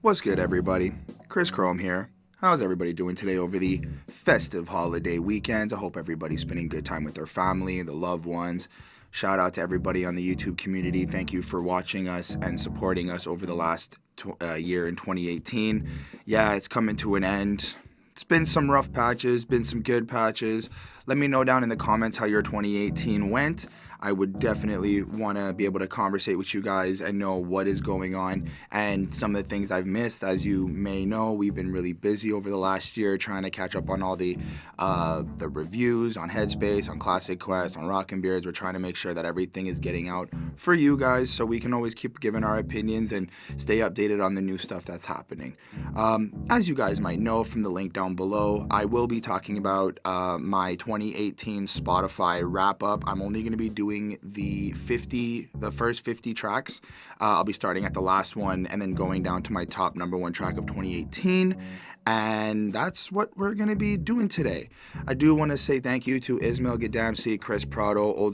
What's good, everybody? Chris Chrome here. How's everybody doing today over the festive holiday weekends? I hope everybody's spending good time with their family, the loved ones. Shout out to everybody on the YouTube community. Thank you for watching us and supporting us over the last year in 2018. Yeah, it's coming to an end. It's been some rough patches, been some good patches. Let me know down in the comments how your 2018 went. I would definitely want to be able to conversate with you guys and know what is going on and some of the things I've missed. As you may know, we've been really busy over the last year trying to catch up on all the reviews on Headspace, on Classic Quest, on Rockin' Beards. We're trying to make sure that everything is getting out for you guys so we can always keep giving our opinions and stay updated on the new stuff that's happening. As you guys might know from the link down below, I will be talking about my 2018 Spotify wrap-up. I'm only going to be doing the first 50 tracks. I'll be starting at the last one and then going down to my top number one track of 2018. And that's what we're going to be doing today. I do want to say thank you to Ismail Gadamsi, Chris Prado,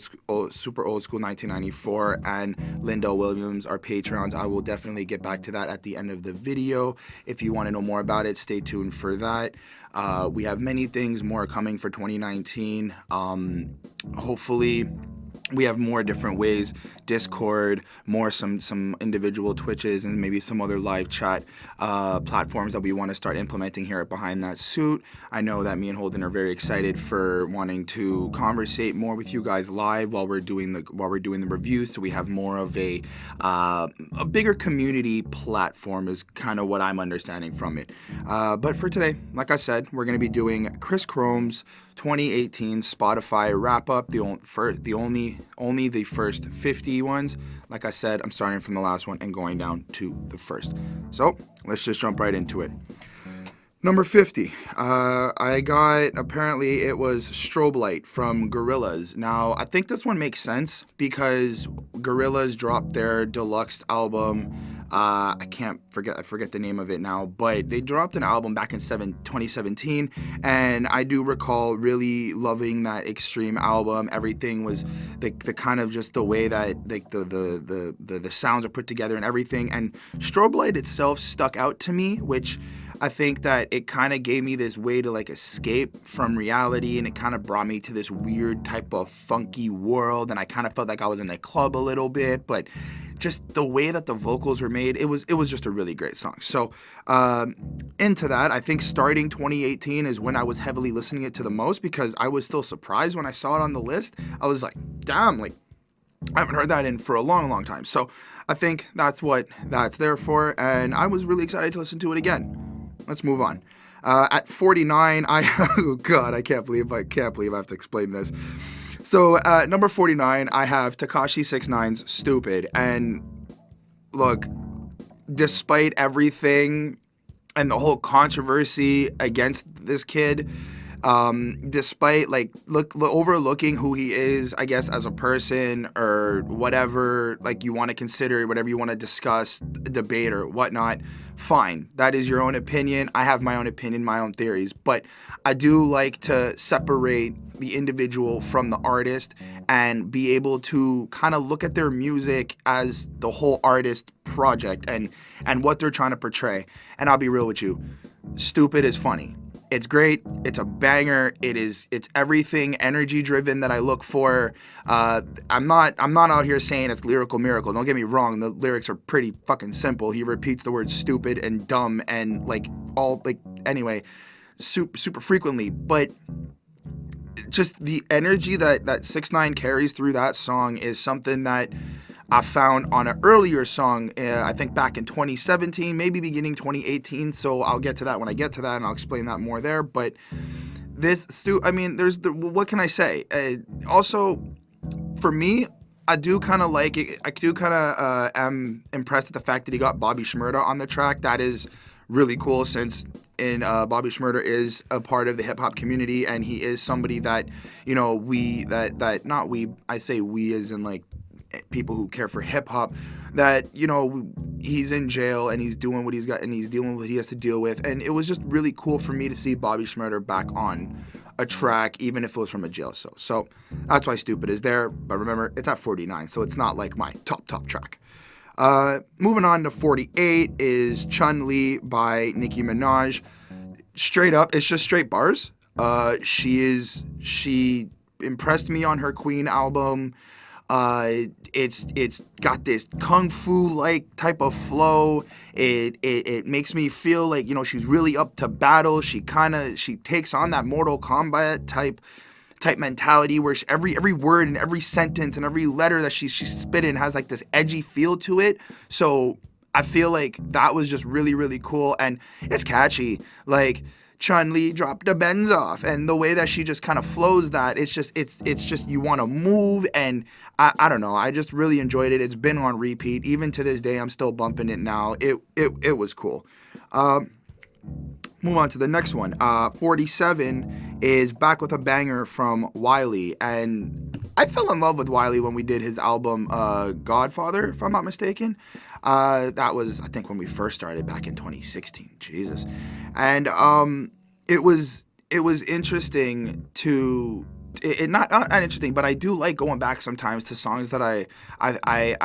Super Old School 1994, and Linda Williams, our patrons. I will definitely get back to that at the end of the video. If you want to know more about it, stay tuned for that. We have many things more coming for 2019. Hopefully we have more different ways, Discord, more some individual Twitches, and maybe some other live chat platforms that we want to start implementing here at Behind That Suit. I know that me and Holden are very excited for wanting to conversate more with you guys live while we're doing the reviews, so we have more of a bigger community platform is kind of what I'm understanding from it. But for today, like I said, we're going to be doing Chris Chrome's 2018 Spotify wrap-up, only the first 50 ones. Like I said, I'm starting from the last one and going down to the first. So let's just jump right into it. Number 50, I got, apparently it was Strobe Light from Gorillaz. Now, I think this one makes sense because Gorillaz dropped their deluxe album. I forget the name of it now, but they dropped an album back in 2017, and I do recall really loving that Extreme album. Everything was the kind of just the way that the sounds are put together and everything, and Strobe Light itself stuck out to me, which I think that it kind of gave me this way to like escape from reality, and it kind of brought me to this weird type of funky world, and I kind of felt like I was in a club a little bit, but just the way that the vocals were made, it was just a really great song. So into that, I think starting 2018 is when I was heavily listening it to the most, because I was still surprised when I saw it on the list. I was like, damn, like I haven't heard that for a long time. So I think that's what that's there for, and I was really excited to listen to it again. Let's move on. At 49, oh God, I can't believe I have to explain this. So number 49, I have Tekashi 6ix9ine's Stupid. And look, despite everything and the whole controversy against this kid, despite like overlooking who he is, I guess, as a person or whatever, like you want to consider, whatever you want to discuss, debate or whatnot, fine. That is your own opinion. I have my own opinion, my own theories, but I do like to separate the individual from the artist and be able to kind of look at their music as the whole artist project and what they're trying to portray. And I'll be real with you, Stupid is funny. It's great. It's a banger. It's everything energy driven that I look for. I'm not out here saying it's lyrical miracle. Don't get me wrong. The lyrics are pretty fucking simple. He repeats the word stupid and dumb and anyway, super frequently, but just the energy that 6ix9ine carries through that song is something that I found on an earlier song, I think back in 2017, maybe beginning 2018. So I'll get to that when I get to that, and I'll explain that more there. But what can I say? Also, for me, I do kind of like it. I do kind of am impressed with the fact that he got Bobby Shmurda on the track. That is really cool, since Bobby Shmurda is a part of the hip hop community, and he is somebody that, you know, I say we as in like people who care for hip hop, that, you know, he's in jail and he's doing what he's got and he's dealing with what he has to deal with. And it was just really cool for me to see Bobby Shmurda back on a track, even if it was from a jail cell. So that's why Stupid is there. But remember, it's at 49, so it's not like my top track. Moving on to 48 is Chun-Li by Nicki Minaj. Straight up, it's just straight bars. She impressed me on her Queen album. It's got this kung fu like type of flow. It makes me feel like, you know, she's really up to battle. She takes on that Mortal Kombat type mentality where every word and every sentence and every letter that she's spitting has like this edgy feel to it. So I feel like that was just really, really cool, and it's catchy. Like, Chun-Li dropped the bends off, and the way that she just kind of flows that, it's just you want to move, and I don't know, I just really enjoyed it. It's been on repeat. Even to this day, I'm still bumping it now. It was cool. Move on to the next one. 47 is Back with a Banger from Wiley, and I fell in love with Wiley when we did his album Godfather, if I'm not mistaken. That was, I think, when we first started back in 2016. Jesus. And it was interesting to not interesting, but I do like going back sometimes to songs that I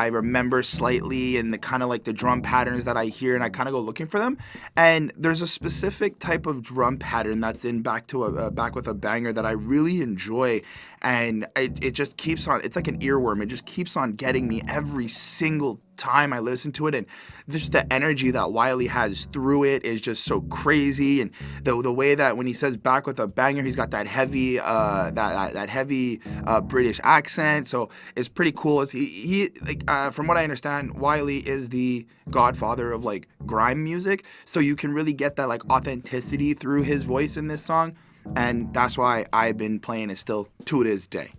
remember slightly, and the kind of like the drum patterns that I hear, and I kind of go looking for them. And there's a specific type of drum pattern that's in Back with a Banger that I really enjoy, and it just keeps on. It's like an earworm. It just keeps on getting me every single time I listen to it, and just the energy that Wiley has through it is just so crazy. And the way that when he says Back with a Banger, he's got that heavy that heavy British accent, so it's pretty cool. As he from what I understand, Wiley is the godfather of like grime music, so you can really get that like authenticity through his voice in this song, and that's why I've been playing it still to this day.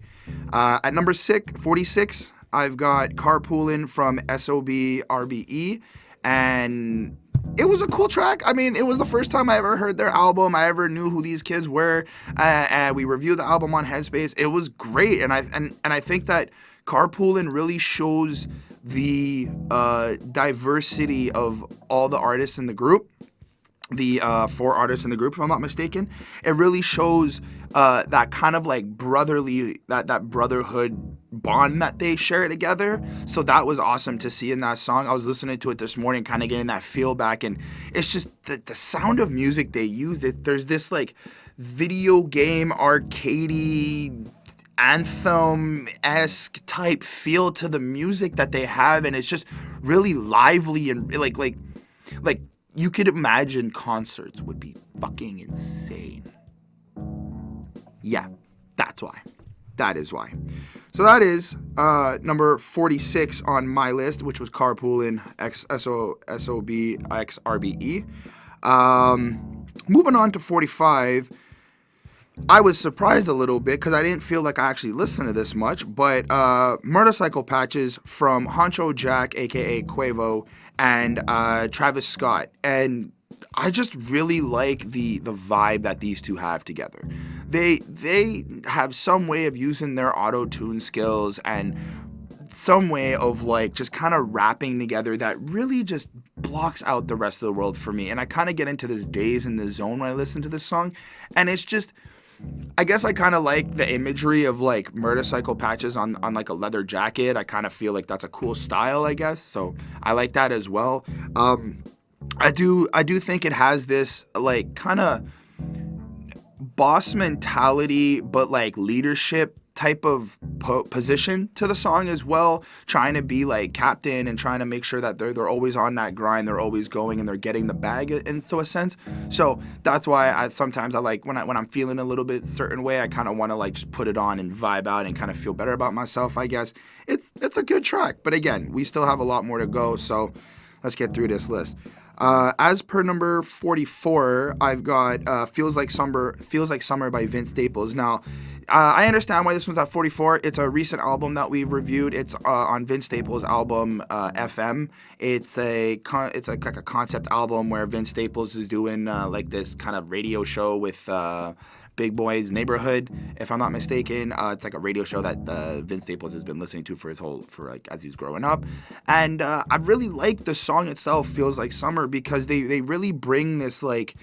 At number 46, I've got Carpoolin' from SOB RBE, and it was a cool track. I mean, it was the first time I ever heard their album. I ever knew who these kids were. And we reviewed the album on Headspace. It was great, and I think that Carpoolin' really shows the diversity of all the artists in the group. The 4 artists in the group, if I'm not mistaken. It really shows that kind of like brotherly, that brotherhood bond that they share together. So that was awesome to see in that song. I was listening to it this morning, kind of getting that feel back, and it's just the sound of music they use. There's this like video game arcadey anthem-esque type feel to the music that they have, and it's just really lively, and like you could imagine concerts would be fucking insane. Yeah, that's why. That is why. So that is number 46 on my list, which was Carpoolin' X SOB X RBE. Moving on to 45. I was surprised a little bit because I didn't feel like I actually listened to this much, but Motorcycle Patches from Honcho Jack, aka Quavo, and Travis Scott. And I just really like the vibe that these two have together. They have some way of using their auto-tune skills and some way of like just kind of rapping together that really just blocks out the rest of the world for me. And I kind of get into this daze in the zone when I listen to this song, and it's just, I guess I kind of like the imagery of like motorcycle patches on like a leather jacket. I kind of feel like that's a cool style, I guess. So I like that as well. I do think it has this like kind of boss mentality, but like leadership type of position to the song as well, trying to be like captain and trying to make sure that they're always on that grind, they're always going and they're getting the bag in so a sense. So that's why I sometimes I like when I'm feeling a little bit certain way, I kind of want to like just put it on and vibe out and kind of feel better about myself, I guess. It's a good track, but again, we still have a lot more to go, so let's get through this list. As per number 44, I've got Feels Like Summer by Vince Staples. Now, I understand why this one's at 44. It's a recent album that we've reviewed. It's on Vince Staples' album FM. It's like a concept album where Vince Staples is doing like this kind of radio show with Big Boy's Neighborhood, if I'm not mistaken. It's like a radio show that Vince Staples has been listening to for like as he's growing up. And I really like the song itself, Feels Like Summer, because they really bring this like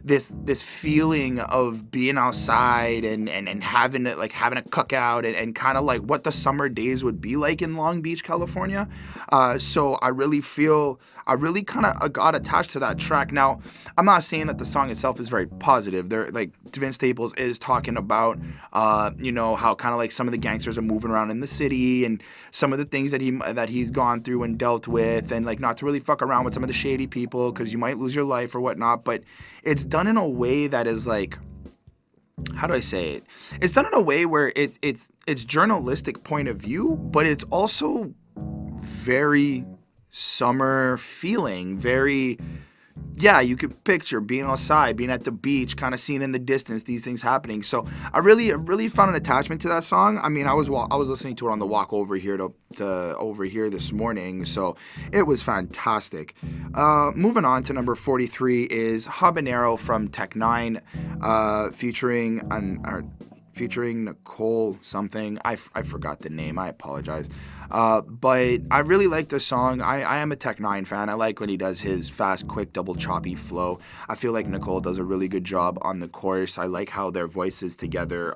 this feeling of being outside and having it, like having a cookout, and kind of like what the summer days would be like in Long Beach, California. So I really kind of got attached to that track. Now, I'm not saying that the song itself is very positive. There, like Vince Staples is talking about, how kind of like some of the gangsters are moving around in the city and some of the things that he's gone through and dealt with, and like not to really fuck around with some of the shady people because you might lose your life or whatnot. But it's done in a way that is like, how do I say it? It's done in a way where it's journalistic point of view, but it's also very summer feeling, very, yeah, you could picture being outside, being at the beach, kind of seeing in the distance these things happening. So I really found an attachment to that song. I mean, I was listening to it on the walk over here to over here this morning, so it was fantastic. Moving on to number 43 is Habanero from Tech Nine, featuring Nicole something. I forgot the name. I apologize. But I really like this song. I am a Tech Nine fan. I like when he does his fast, quick, double choppy flow. I feel like Nicole does a really good job on the chorus. I like how their voices together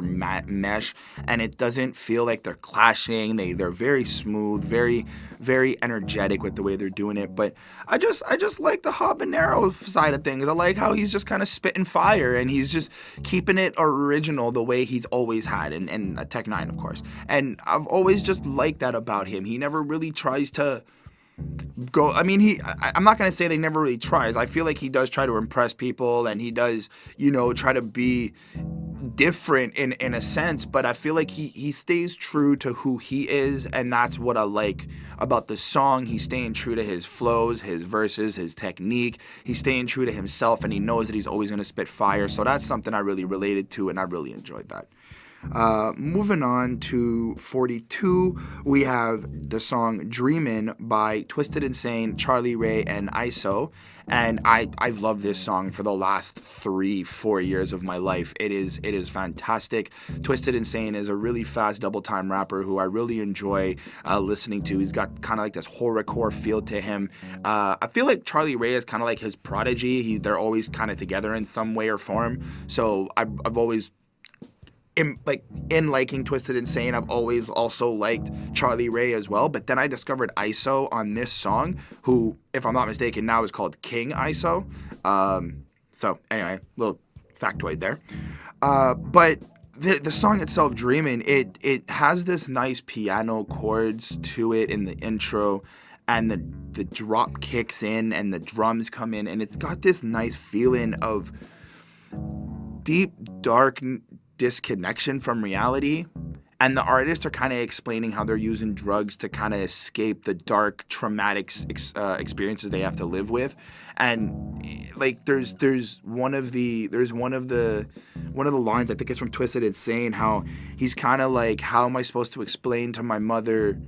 mesh, and it doesn't feel like they're clashing. They're very smooth, very, very energetic with the way they're doing it. But I just like the Habanero side of things. I like how he's just kind of spitting fire, and he's just keeping it original the way he's always had, and Tech Nine, of course. And I've always just liked that about him. He never really tries to go. I mean, I'm not gonna say they never really tries. I feel like he does try to impress people, and he does, try to be different in a sense, but I feel like he stays true to who he is, and that's what I like about the song. He's staying true to his flows, his verses, his technique. He's staying true to himself, and he knows that he's always going to spit fire. So that's something I really related to, and I really enjoyed that. Moving on to 42, we have the song Dreamin' by Twisted Insane, Charlie Ray, and ISO. And I've loved this song for the last 3-4 years of my life. It is fantastic. Twisted Insane is a really fast double time rapper who I really enjoy listening to. He's got kind of like this horrorcore feel to him. I feel like Charlie Ray is kind of like his prodigy. They're always kind of together in some way or form. So I've always in liking Twisted Insane, I've always also liked Charlie Ray as well. But then I discovered ISO on this song, who, if I'm not mistaken, now is called King ISO. So anyway, little factoid there. But the song itself, Dreamin', it has this nice piano chords to it in the intro, and the drop kicks in and the drums come in, and it's got this nice feeling of deep, dark disconnection from reality. And the artists are kind of explaining how they're using drugs to kind of escape the dark, traumatic experiences they have to live with. And like there's one of the lines, I think it's from Twisted Insane, how he's kind of like, how am I supposed to explain to my mother,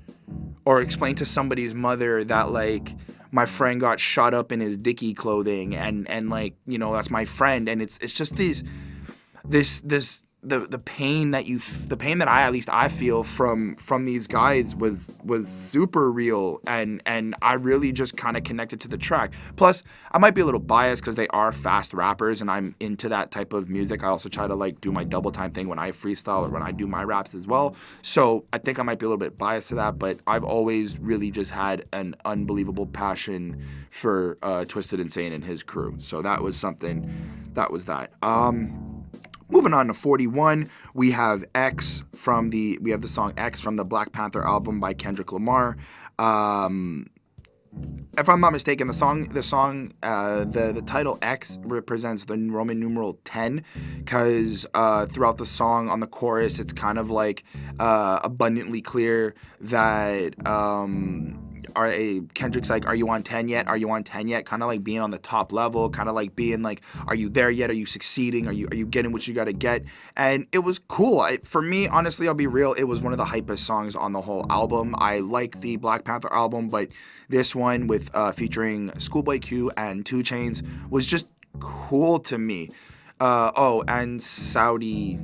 or explain to somebody's mother that like my friend got shot up in his Dickie clothing, and like, that's my friend. And it's just the pain that I feel from these guys was super real, and I really just kind of connected to the track. Plus, I might be a little biased because they are fast rappers, and I'm into that type of music. I also try to like do my double time thing when I freestyle or when I do my raps as well. So I think I might be a little bit biased to that, but I've always really just had an unbelievable passion for Twisted Insane and his crew. So that was something. That was that. Moving on to 41, we have the song X from the Black Panther album by Kendrick Lamar. If I'm not mistaken, the title X represents the Roman numeral 10, because throughout the song on the chorus, it's kind of like abundantly clear that Kendrick's like, are you on 10 yet? Are you on 10 yet? Kind of like being on the top level, kind of like being like, are you there yet? Are you succeeding? Are you getting what you got to get? And it was cool. For me, honestly, I'll be real, it was one of the hypest songs on the whole album. I like the Black Panther album, but this one with featuring Schoolboy Q and 2 Chainz was just cool to me. And Saudi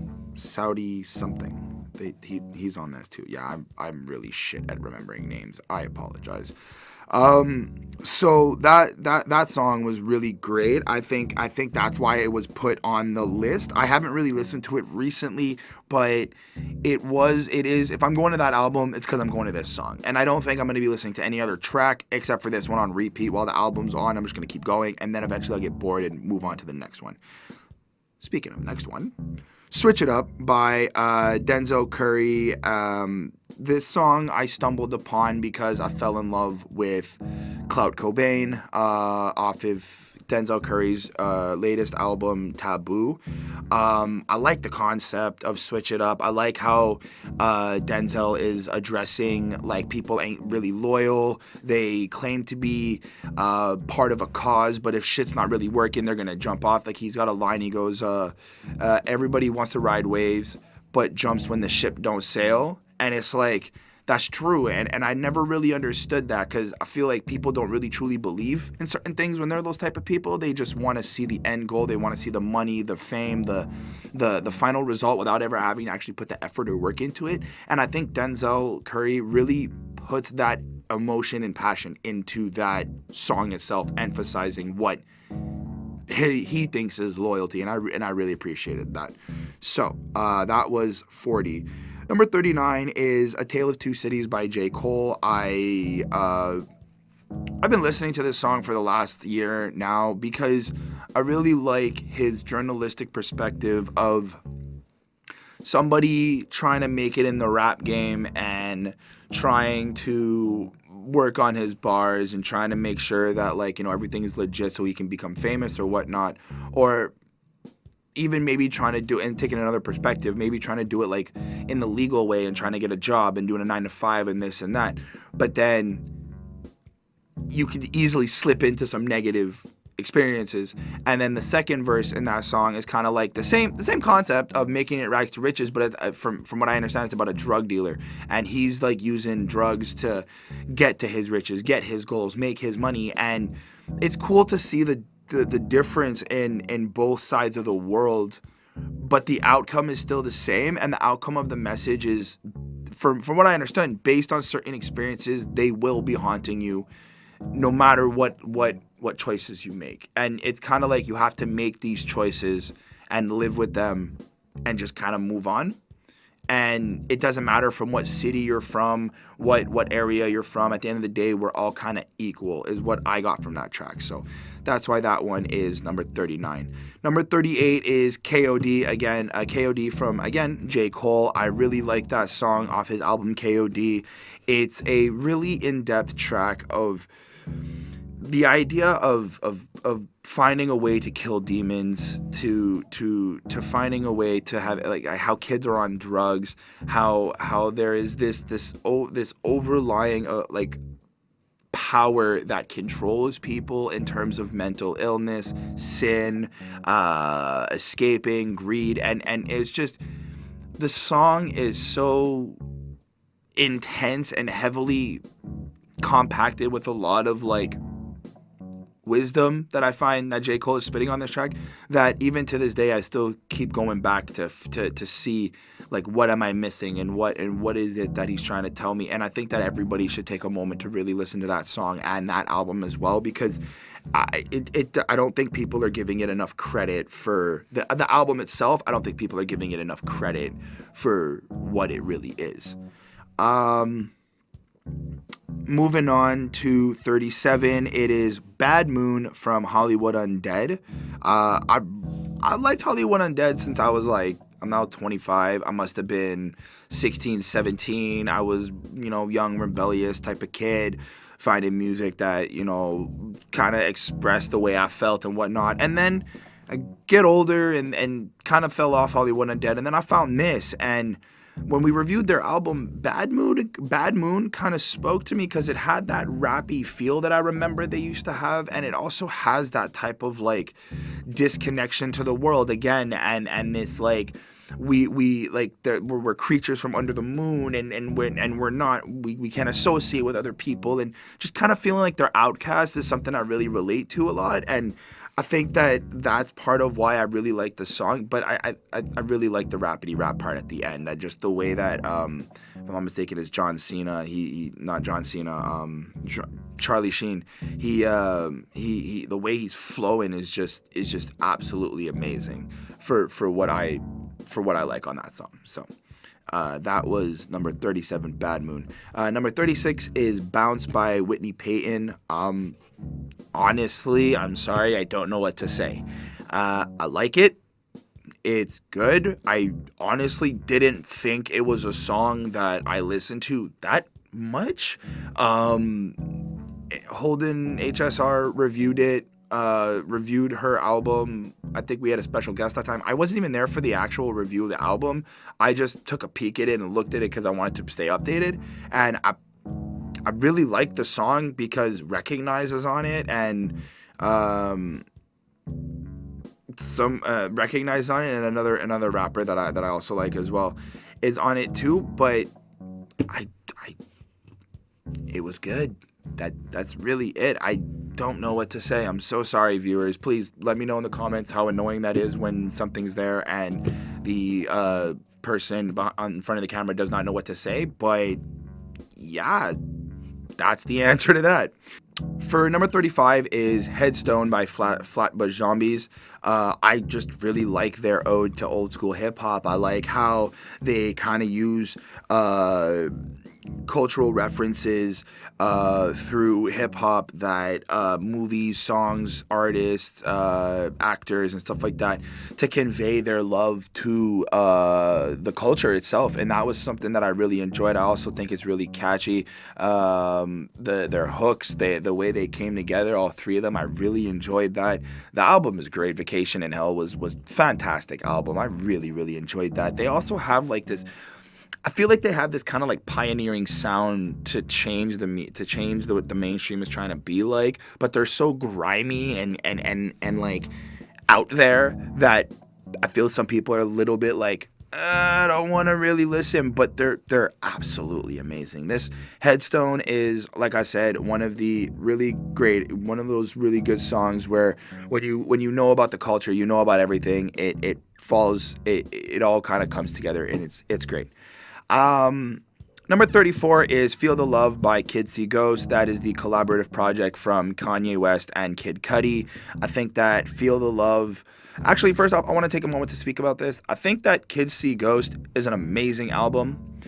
something. He's on this too. Yeah, I'm really shit at remembering names. I apologize. So that song was really great. I think that's why it was put on the list. I haven't really listened to it recently, but it is. If I'm going to that album, it's because I'm going to this song, and I don't think I'm going to be listening to any other track except for this one on repeat while the album's on. I'm just going to keep going, and then eventually I'll get bored and move on to the next one. Speaking of next one, Switch It Up by Denzel Curry. This song I stumbled upon because I fell in love with Kurt Cobain off of Denzel Curry's latest album, Taboo. I like the concept of Switch It Up. I like how Denzel is addressing, like, people ain't really loyal. They claim to be part of a cause, but if shit's not really working, they're gonna jump off. Like, he's got a line, he goes, everybody wants to ride waves, but jumps when the ship don't sail. And it's like, that's true, and I never really understood that, because I feel like people don't really truly believe in certain things when they're those type of people. They just want to see the end goal. They want to see the money, the fame, the final result without ever having to actually put the effort or work into it. And I think Denzel Curry really puts that emotion and passion into that song itself, emphasizing what he thinks is loyalty, and I really appreciated that. So that was 40. Number 39 is A Tale of Two Cities by J. Cole. I've been listening to this song for the last year now because I really like his journalistic perspective of somebody trying to make it in the rap game and trying to work on his bars and trying to make sure that, like, you know, everything is legit so he can become famous or whatnot, or even maybe trying to do, and taking another perspective, maybe trying to do it like in the legal way and trying to get a job and doing a 9-to-5 and this and that. But then you could easily slip into some negative experiences. And then the second verse in that song is kind of like the same concept of making it rags to riches, but from what I understand, it's about a drug dealer, and he's like using drugs to get to his riches, get his goals, make his money. And it's cool to see the difference in both sides of the world, but the outcome is still the same, and the outcome of the message is, from what I understand, based on certain experiences, they will be haunting you no matter what choices you make. And it's kind of like you have to make these choices and live with them and just kind of move on. And it doesn't matter from what city you're from, what area you're from. At the end of the day, we're all kind of equal, is what I got from that track. So that's why that one is number 39. Number 38 is KOD. Again, KOD from, again, J. Cole. I really like that song off his album KOD. It's a really in-depth track of the idea of finding a way to kill demons, to finding a way to have, like, how kids are on drugs, how there is this overlying like power that controls people in terms of mental illness, sin, escaping, greed, and it's just, the song is so intense and heavily compacted with a lot of, like, wisdom that I find that J. Cole is spitting on this track, that even to this day I still keep going back to see, like, what am I missing and what is it that he's trying to tell me. And I think that everybody should take a moment to really listen to that song and that album as well, because I don't think people are giving it enough credit for the album itself. I don't think people are giving it enough credit for what it really is. Moving on to 37, it is Bad Moon from Hollywood Undead. I liked Hollywood Undead since I was, like, I'm now 25. I must have been 16, 17. I was, you know, young, rebellious type of kid, finding music that, you know, kind of expressed the way I felt and whatnot. And then I get older and kind of fell off Hollywood Undead. And then I found this, and when we reviewed their album, Bad Moon kind of spoke to me because it had that rappy feel that I remember they used to have, and it also has that type of, like, disconnection to the world again, and this, like, we like, we're creatures from under the moon, and we're not, we can't associate with other people, and just kind of feeling like they're outcast is something I really relate to a lot. And I think that that's part of why I really like the song, but I really like the rapidy rap part at the end. I just the way that if I'm not mistaken, is John Cena. He not John Cena. Charlie Sheen. He the way he's flowing is just absolutely amazing for what I like on that song. So. That was number 37, Bad Moon. Number 36 is Bounce by Whitney Payton. Honestly, I'm sorry, I don't know what to say. I like it. It's good. I honestly didn't think it was a song that I listened to that much. Holden HSR reviewed her album. I think we had a special guest that time. I wasn't even there for the actual review of the album. I just took a peek at it and looked at it because I wanted to stay updated. And I really liked the song because Recognize is on it, and some Recognize on it, and another rapper that I also like as well is on it too. But I it was good. That's really it. I don't know what to say. I'm so sorry, viewers. Please let me know in the comments how annoying that is when something's there and the person in front of the camera does not know what to say. But yeah, that's the answer to that. For number 35 is Headstone by Flatbush Zombies. I just really like their ode to old school hip hop. I like how they kind of use cultural references through hip hop that movies, songs, artists, actors, and stuff like that to convey their love to the culture itself. And that was something that I really enjoyed. I also think it's really catchy. Their hooks, the way they came together, all three of them, I really enjoyed that. The album is great. Vacation in Hell was fantastic album. I really, really enjoyed that. They also have like this, I feel like they have this kind of like pioneering sound to change what the mainstream is trying to be like, but they're so grimy and like out there that I feel some people are a little bit like, I don't want to really listen, but they're absolutely amazing. This Headstone is, like I said, one of those really good songs where when you know about the culture, you know about everything, it all kind of comes together, and it's great. Number 34 is Feel the Love by Kids See Ghosts. That is the collaborative project from Kanye West and Kid Cudi. I think that Feel the Love... Actually, first off, I want to take a moment to speak about this. I think that Kids See Ghosts is an amazing album.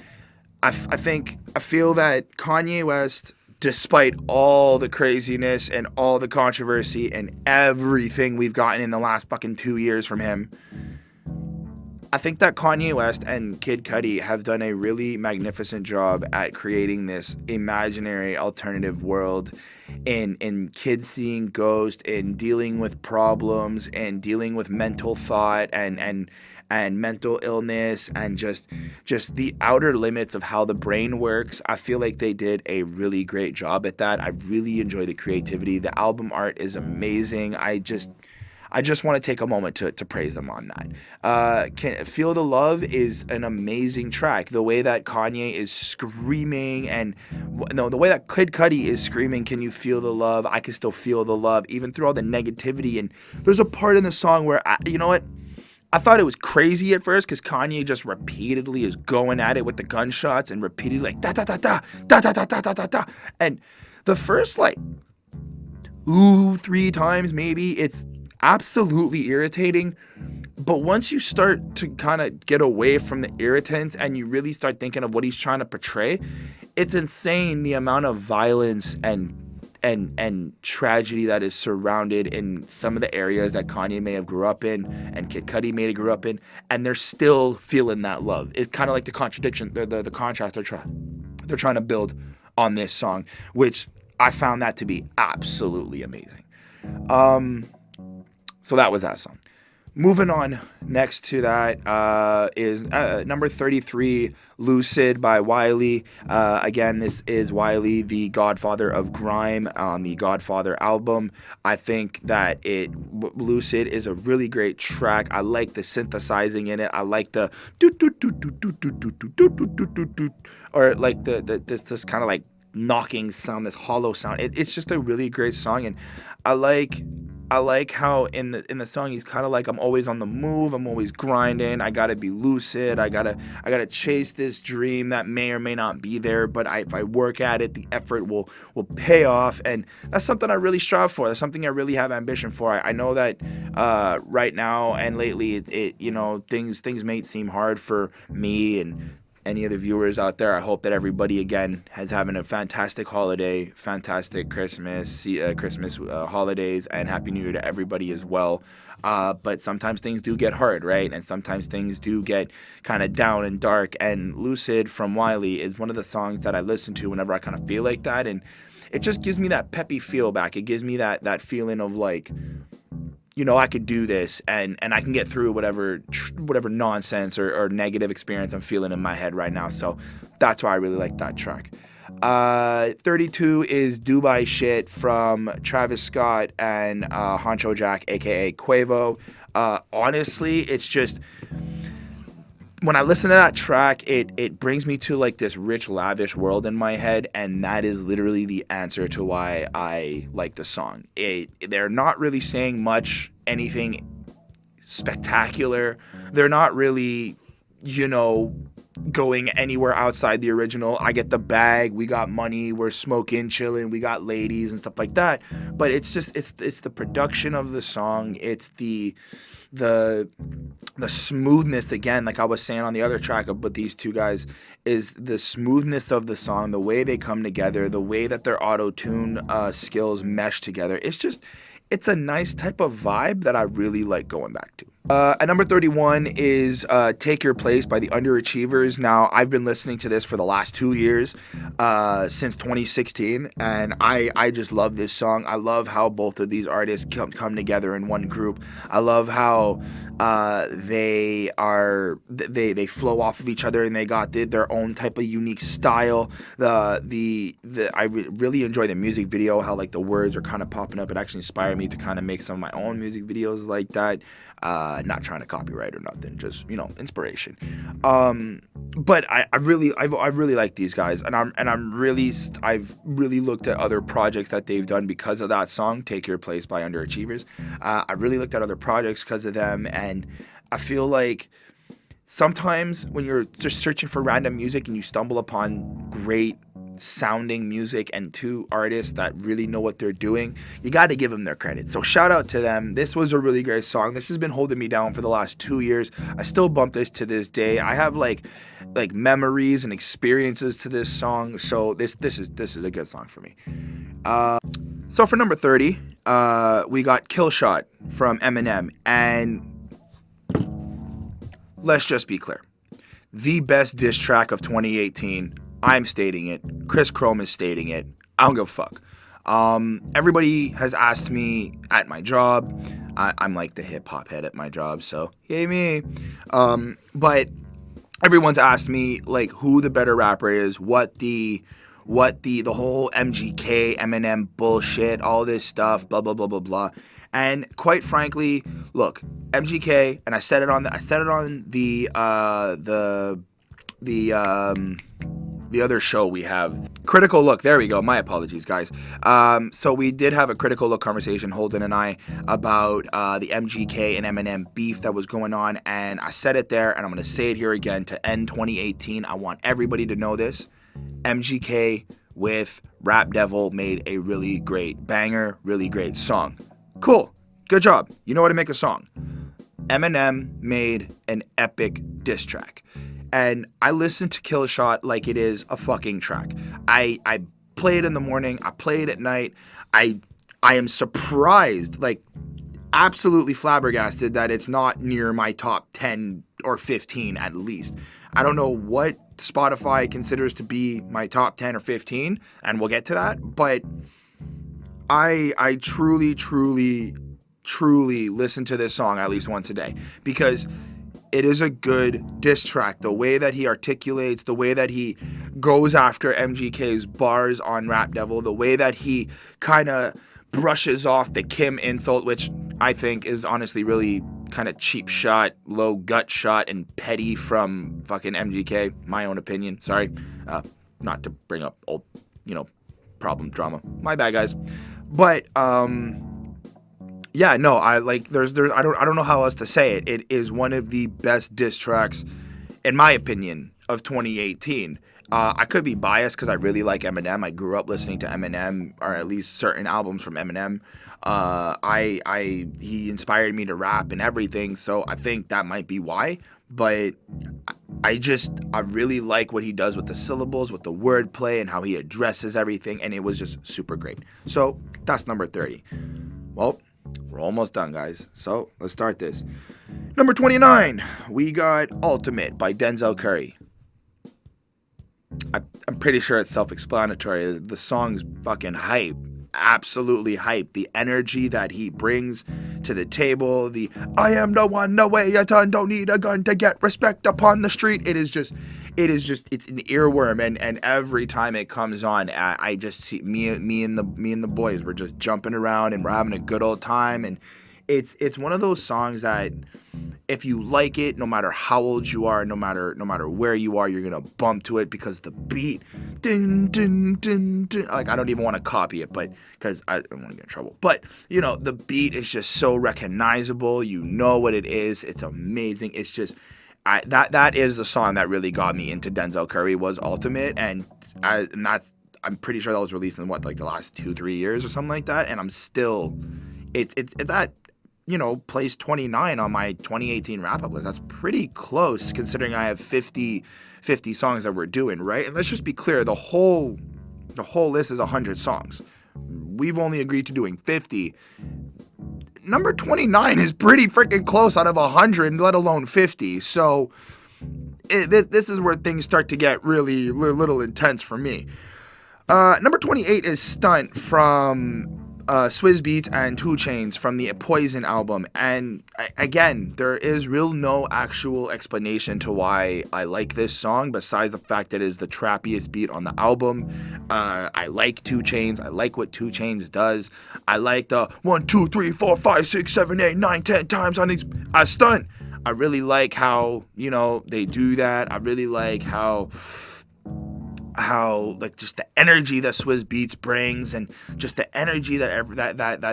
I feel that Kanye West, despite all the craziness and all the controversy and everything we've gotten in the last fucking 2 years from him, I think that Kanye West and Kid Cudi have done a really magnificent job at creating this imaginary alternative world in kids seeing ghosts, in dealing with problems, and dealing with mental thought and mental illness, and just the outer limits of how the brain works. I feel like they did a really great job at that. I really enjoy the creativity. The album art is amazing. I just want to take a moment to praise them on that. Feel the Love is an amazing track. The way that Kanye is screaming, the way that Kid Cudi is screaming, can you feel the love? I can still feel the love, even through all the negativity. And there's a part in the song where, you know what? I thought it was crazy at first because Kanye just repeatedly is going at it with the gunshots and repeatedly like da da da da da da da da da da da. And the first like 3 times maybe, it's absolutely irritating, but once you start to kind of get away from the irritants and you really start thinking of what he's trying to portray, it's insane the amount of violence and tragedy that is surrounded in some of the areas that Kanye may have grew up in and Kid Cudi may have grew up in, and they're still feeling that love. It's kind of like the contradiction, the contrast they're trying to build on this song, which I found that to be absolutely amazing. So that was that song. Moving on, next to that is number 33, Lucid by Wiley. Again, this is Wiley, the godfather of grime on the Godfather album. I think that Lucid is a really great track. I like the synthesizing in it. I like the or like this kind of like knocking sound, this hollow sound. It's just a really great song, and I like I like how in the song he's kind of like, I'm always on the move, I'm always grinding, I gotta be lucid, I gotta chase this dream that may or may not be there, but if I work at it, the effort will pay off, and that's something I really strive for. That's something I really have ambition for. I know that right now and lately, things may seem hard for me and any of the viewers out there. I hope that everybody again has having a fantastic holiday, fantastic Christmas holidays, and Happy New Year to everybody as well. But sometimes things do get hard, right? And sometimes things do get kind of down and dark. And Lucid from Wiley is one of the songs that I listen to whenever I kind of feel like that, and it just gives me that peppy feel back. It gives me that feeling of like, I could do this, and I can get through whatever nonsense or negative experience I'm feeling in my head right now. So that's why I really like that track. 32 is Dubai Shit from Travis Scott and Honcho Jack, aka Quavo. Honestly, it's just, when I listen to that track, it brings me to like this rich, lavish world in my head, and that is literally the answer to why I like the song. They're not really saying anything spectacular. They're not really, going anywhere outside the original. I get the bag, we got money, we're smoking, chilling, we got ladies and stuff like that. But it's just it's the production of the song. It's the smoothness, again, like I was saying on the other track with these two guys, is the smoothness of the song, the way they come together, the way that their auto-tune skills mesh together. It's a nice type of vibe that I really like going back to. At number 31 is Take Your Place by the Underachievers. Now, I've been listening to this for the last 2 years, since 2016, and I just love this song. I love how both of these artists come together in one group. I love how they flow off of each other, and they got their own type of unique style. I really enjoy the music video, how like the words are kind of popping up. It actually inspired me to kind of make some of my own music videos like that. Not trying to copyright or nothing, just inspiration. But I really like these guys, and I've really looked at other projects that they've done because of that song, Take Your Place by Underachievers. I really looked at other projects because of them, and I feel like sometimes when you're just searching for random music and you stumble upon great sounding music and two artists that really know what they're doing, you got to give them their credit. So shout out to them. This was a really great song. This has been holding me down for the last 2 years. I still bump this to this day. I have like memories and experiences to this song. So this is a good song for me. So for number 30, we got Kill Shot from Eminem, and let's just be clear. The best diss track of 2018. I'm stating it. Chris Chrome is stating it. I don't give a fuck. Everybody has asked me at my job. I'm like the hip hop head at my job, so yay me. But everyone's asked me like who the better rapper is, what the whole MGK, Eminem bullshit, all this stuff, blah blah blah blah blah. And quite frankly, look, MGK, and I said it on the other show we have, Critical Look. There we go. My apologies, guys. So we did have a Critical Look conversation, Holden and I, about the MGK and Eminem beef that was going on, and I said it there, and I'm going to say it here again to end 2018. I want everybody to know this. MGK with Rap Devil made a really great banger, really great song. Cool. Good job. You know how to make a song. Eminem made an epic diss track. And I listen to Kill Shot like it is a fucking track. I play it in the morning. I play it at night. I am surprised, like absolutely flabbergasted, that it's not near my top 10 or 15 at least. I don't know what Spotify considers to be my top 10 or 15, and we'll get to that. But I truly listen to this song at least once a day, because it is a good diss track. The way that he articulates, the way that he goes after MGK's bars on Rap Devil, the way that he kind of brushes off the Kim insult, which I think is honestly really kind of cheap shot, low gut shot, and petty from fucking MGK. My own opinion. Sorry. Not to bring up old, problem drama. My bad, guys. But, Yeah, no, I like there's I don't know how else to say it. It is one of the best diss tracks, in my opinion, of 2018. I could be biased because I really like Eminem. I grew up listening to Eminem, or at least certain albums from Eminem. He inspired me to rap and everything, so I think that might be why. But I really like what he does with the syllables, with the wordplay, and how he addresses everything, and it was just super great. So that's number 30. Well, we're almost done, guys. So let's start this. Number 29, we got Ultimate by Denzel Curry. I'm pretty sure it's self-explanatory. The song's fucking hype. Absolutely hype. The energy that he brings to the table, the I am the one, no way a ton, don't need a gun to get respect upon the street. It's an earworm, and every time it comes on, I just see me and the boys, we're just jumping around and we're having a good old time. And it's one of those songs that if you like it, no matter how old you are, no matter where you are, you're gonna bump to it because the beat, dun, dun, dun, dun, like I don't even want to copy it, but because I don't want to get in trouble. But the beat is just so recognizable. You know what it is. It's amazing. It's just that is the song that really got me into Denzel Curry, was Ultimate, and I'm pretty sure that was released in like the last 2-3 years or something like that, and I'm still it's that placed 29 on my 2018 wrap-up list. That's pretty close considering I have 50 songs that we're doing, right? And let's just be clear, the whole list is 100 songs. We've only agreed to doing 50. Number 29 is pretty freaking close out of 100, let alone 50. So this is where things start to get really little intense for me. Number 28 is Stunt from Swizz Beatz and 2 Chainz from the Poison album. And again, there is no actual explanation to why I like this song besides the fact that it is the trappiest beat on the album. I like 2 Chainz. I like what 2 Chainz does. I like the 1, 2, 3, 4, 5, 6, 7, 8, 9, 10 times on these Stunt. I really like how they do that. I really like how like just the energy that Swizz Beatz brings, and just the energy that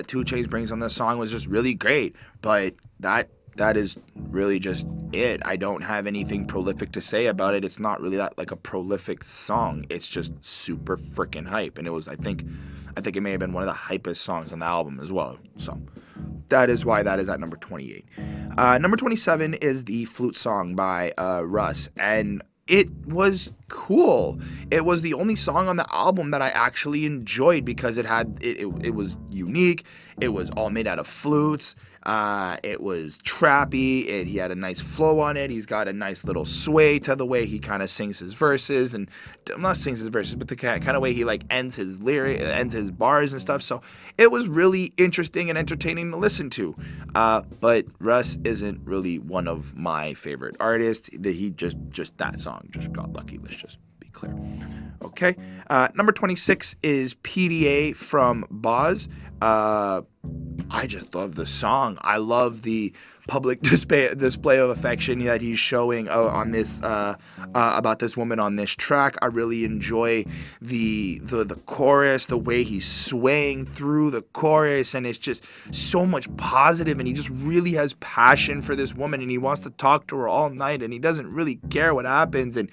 2 Chainz brings on this song was just really great. But that is really just it. I don't have anything prolific to say about it. It's not really that like a prolific song. It's just super freaking hype, and it was I think it may have been one of the hypest songs on the album as well. So that is why that is at number 28. Number 27 is the Flute Song by Russ, and it was cool. It was the only song on the album that I actually enjoyed because it was unique. It was all made out of flutes. It was trappy. He had a nice flow on it. He's got a nice little sway to the way he kind of sings his verses, and not sings his verses, but the kind of way he like ends his bars and stuff. So it was really interesting and entertaining to listen to. But Russ isn't really one of my favorite artists. He just that song just got lucky. Let's just be clear. Okay. Number 26 is PDA from Boz. I just love the song. I love the public display of affection that he's showing on this about this woman on this track. I really enjoy the chorus, the way he's swaying through the chorus, and it's just so much positive, and he just really has passion for this woman, and he wants to talk to her all night, and he doesn't really care what happens, and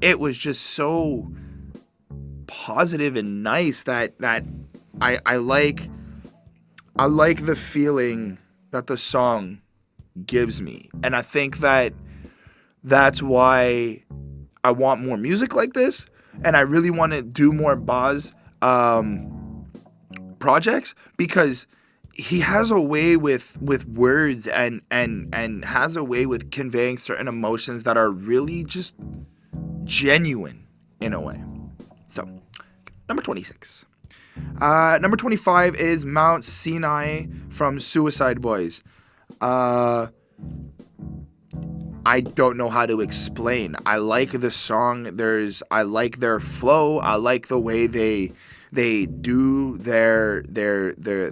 it was just so positive and nice that I like the feeling that the song gives me. And I think that's why I want more music like this. And I really want to do more Boz projects, because he has a way with words and has a way with conveying certain emotions that are really just genuine in a way. So, number 26. Number 25 is Mount Sinai from Suicide Boys. I don't know how to explain. I like the song. I like their flow. I like the way they do their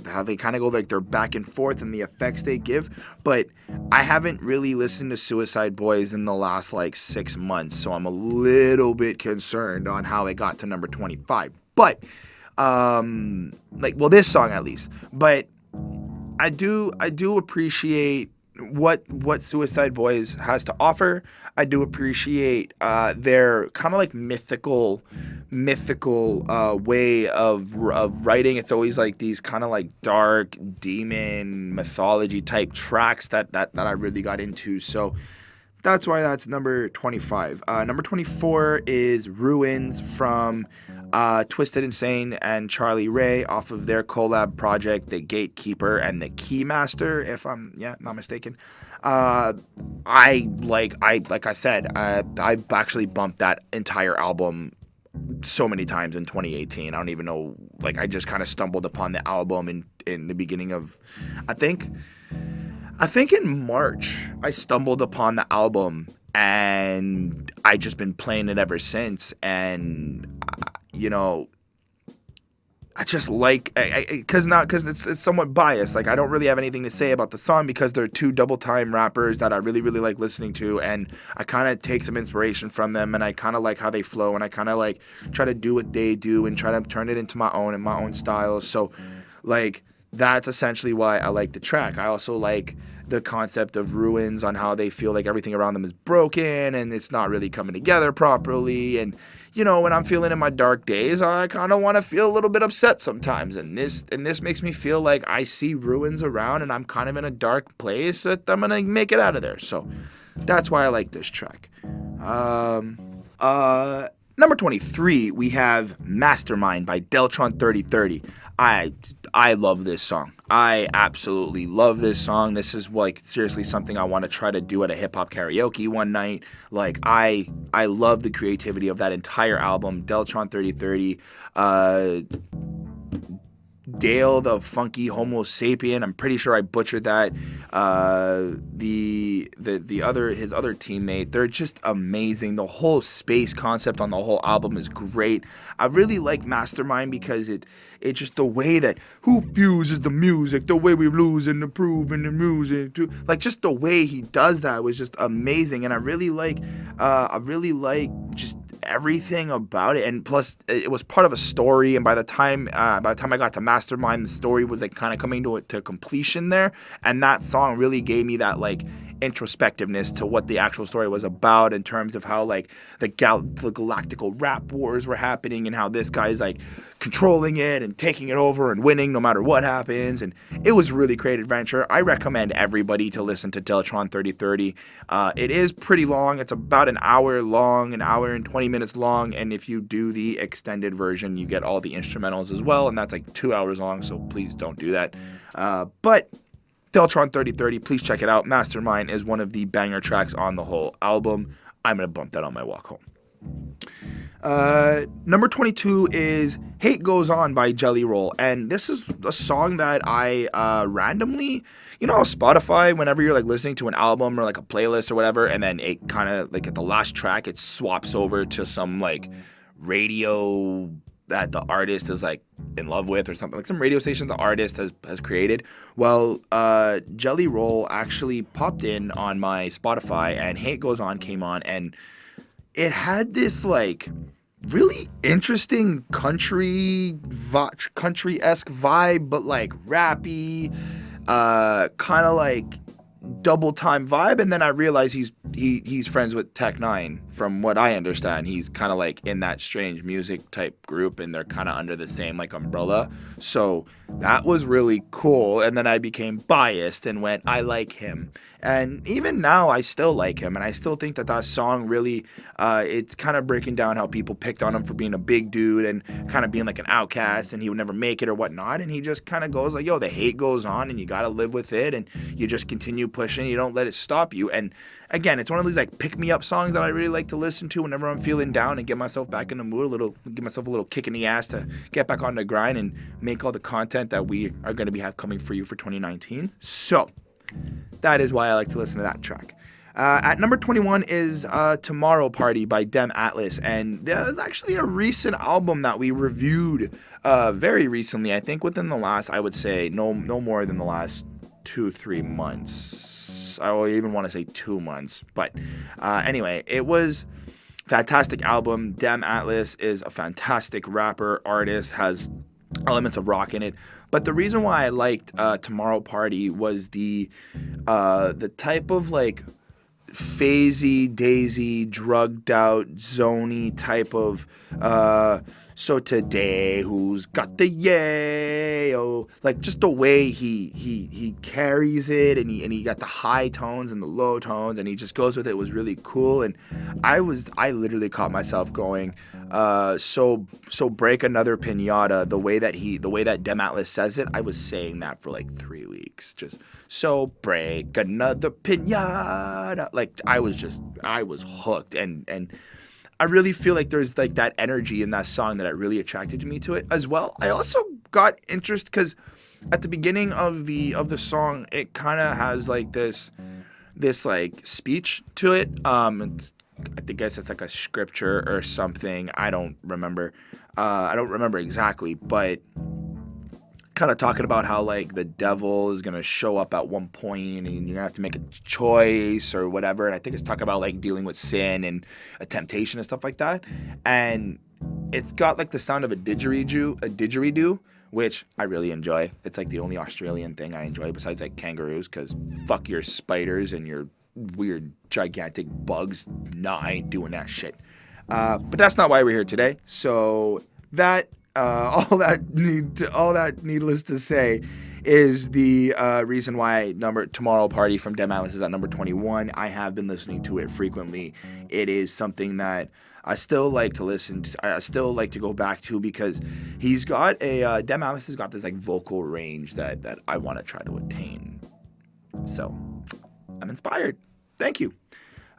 how they kind of go like their back and forth and the effects they give. But I haven't really listened to Suicide Boys in the last like 6 months, so I'm a little bit concerned on how it got to number 25. But this song at least. But I do appreciate what Suicide Boys has to offer. I do appreciate their kind of like mythical way of writing. It's always like these kind of like dark demon mythology type tracks that I really got into. So that's why that's number 25. Number 24 is Ruins from Twisted Insane and Charlie Ray off of their collab project, The Gatekeeper and The Keymaster, if I'm not mistaken. Uh, like I said, I actually bumped that entire album so many times in 2018. I don't even know. Like I just kind of stumbled upon the album in the beginning of, I think. I think in March I stumbled upon the album and I just been playing it ever since. And you know, I just like because it's somewhat biased. Like I don't really have anything to say about the song because they're two double time rappers that I really like listening to, and I kind of take some inspiration from them, and I kind of like how they flow, and I kind of like try to do what they do and try to turn it into my own and my own style. So like that's essentially why I like the track. I also like the concept of ruins on how they feel like everything around them is broken and it's not really coming together properly. And you know, when I'm feeling in my dark days, I kind of want to feel a little bit upset sometimes. And this makes me feel like I see ruins around and I'm kind of in a dark place that I'm gonna make it out of there. So that's why I like this track. Number 23, we have Mastermind by Deltron 3030. I love this song. I absolutely love this song. This is like seriously something I want to try to do at a hip hop karaoke one night. Like I love the creativity of that entire album. Deltron 3030. Dale the Funky Homo Sapien. I'm pretty sure I butchered that. His other teammate. They're just amazing. The whole space concept on the whole album is great. I really like Mastermind because it's just the way that who fuses the music, the way we lose and improve in the music, like just the way he does that was just amazing. And I really like just everything about it, and plus it was part of a story, and by the time I got to Mastermind, the story was like kind of coming to completion there, and that song really gave me that like introspectiveness to what the actual story was about in terms of how like the galactical rap wars were happening and how this guy's like controlling it and taking it over and winning no matter what happens. And it was a really great adventure. I recommend everybody to listen to Deltron 3030. It is pretty long. It's about an hour long, an hour and 20 minutes long, and if you do the extended version you get all the instrumentals as well, and that's like 2 hours long, so please don't do that. But Deltron 3030, please check it out. Mastermind is one of the banger tracks on the whole album. I'm going to bump that on my walk home. Number 22 is Hate Goes On by Jelly Roll. And this is a song that I randomly, you know, Spotify, whenever you're like listening to an album or like a playlist or whatever, and then it kind of like at the last track, it swaps over to some like radio that the artist is like in love with or something, like some radio station the artist has created. Well, Jelly Roll actually popped in on my Spotify and Hate Goes On came on, and it had this like really interesting country-esque vibe, but like rappy, kind of like double time vibe. And then I realized he's friends with Tech Nine. From what I understand, he's kind of like in that strange music type group, and they're kind of under the same like umbrella. So that was really cool. And then I became biased and went, I like him. And even now I still like him, and I still think that song really it's kind of breaking down how people picked on him for being a big dude and kind of being like an outcast and he would never make it or whatnot. And he just kind of goes like, yo, the hate goes on and you got to live with it, and you just continue pushing. You don't let it stop you. And again, it's one of these like pick me up songs that I really like to listen to whenever I'm feeling down and get myself back in the mood, give myself a little kick in the ass to get back on the grind and make all the content that we are going to have coming for you for 2019. So that is why I like to listen to that track. At number 21 is Tomorrow Party by Dem Atlas, and there's actually a recent album that we reviewed very recently. I think within the last, I would say no more than the last 2-3 months. I would even want to say 2 months, but anyway, it was fantastic album. Dem Atlas is a fantastic rapper, artist, has elements of rock in it. But the reason why I liked Tomorrow Party was the type of like phasey, daisy, drugged out, zony type of so today who's got the yayo, like just the way he carries it, and he got the high tones and the low tones, and he just goes with it was really cool. And I literally caught myself going so break another pinata, the way that Dem Atlas says it. I was saying that for like 3 weeks, just so break another pinata. Like I was hooked, and I really feel like there's like that energy in that song that really attracted me to it as well. I also got interest because at the beginning of the song, it kind of has like this like speech to it. I guess it's like a scripture or something. I don't remember. I don't remember exactly, but kind of talking about how like the devil is gonna show up at one point and you're gonna have to make a choice or whatever. And I think it's talking about like dealing with sin and a temptation and stuff like that. And it's got like the sound of a didgeridoo, which I really enjoy. It's like the only Australian thing I enjoy besides like kangaroos, because fuck your spiders and your weird gigantic bugs. Nah, I ain't doing that shit. But that's not why we're here today. So that all that needless to say is the reason why Tomorrow Party from Dem Atlas is at number 21. I have been listening to it frequently. It is something that I still like to listen to. I still like to go back to, because he's got Dem Atlas has got this like vocal range that I want to try to attain. So I'm inspired. Thank you.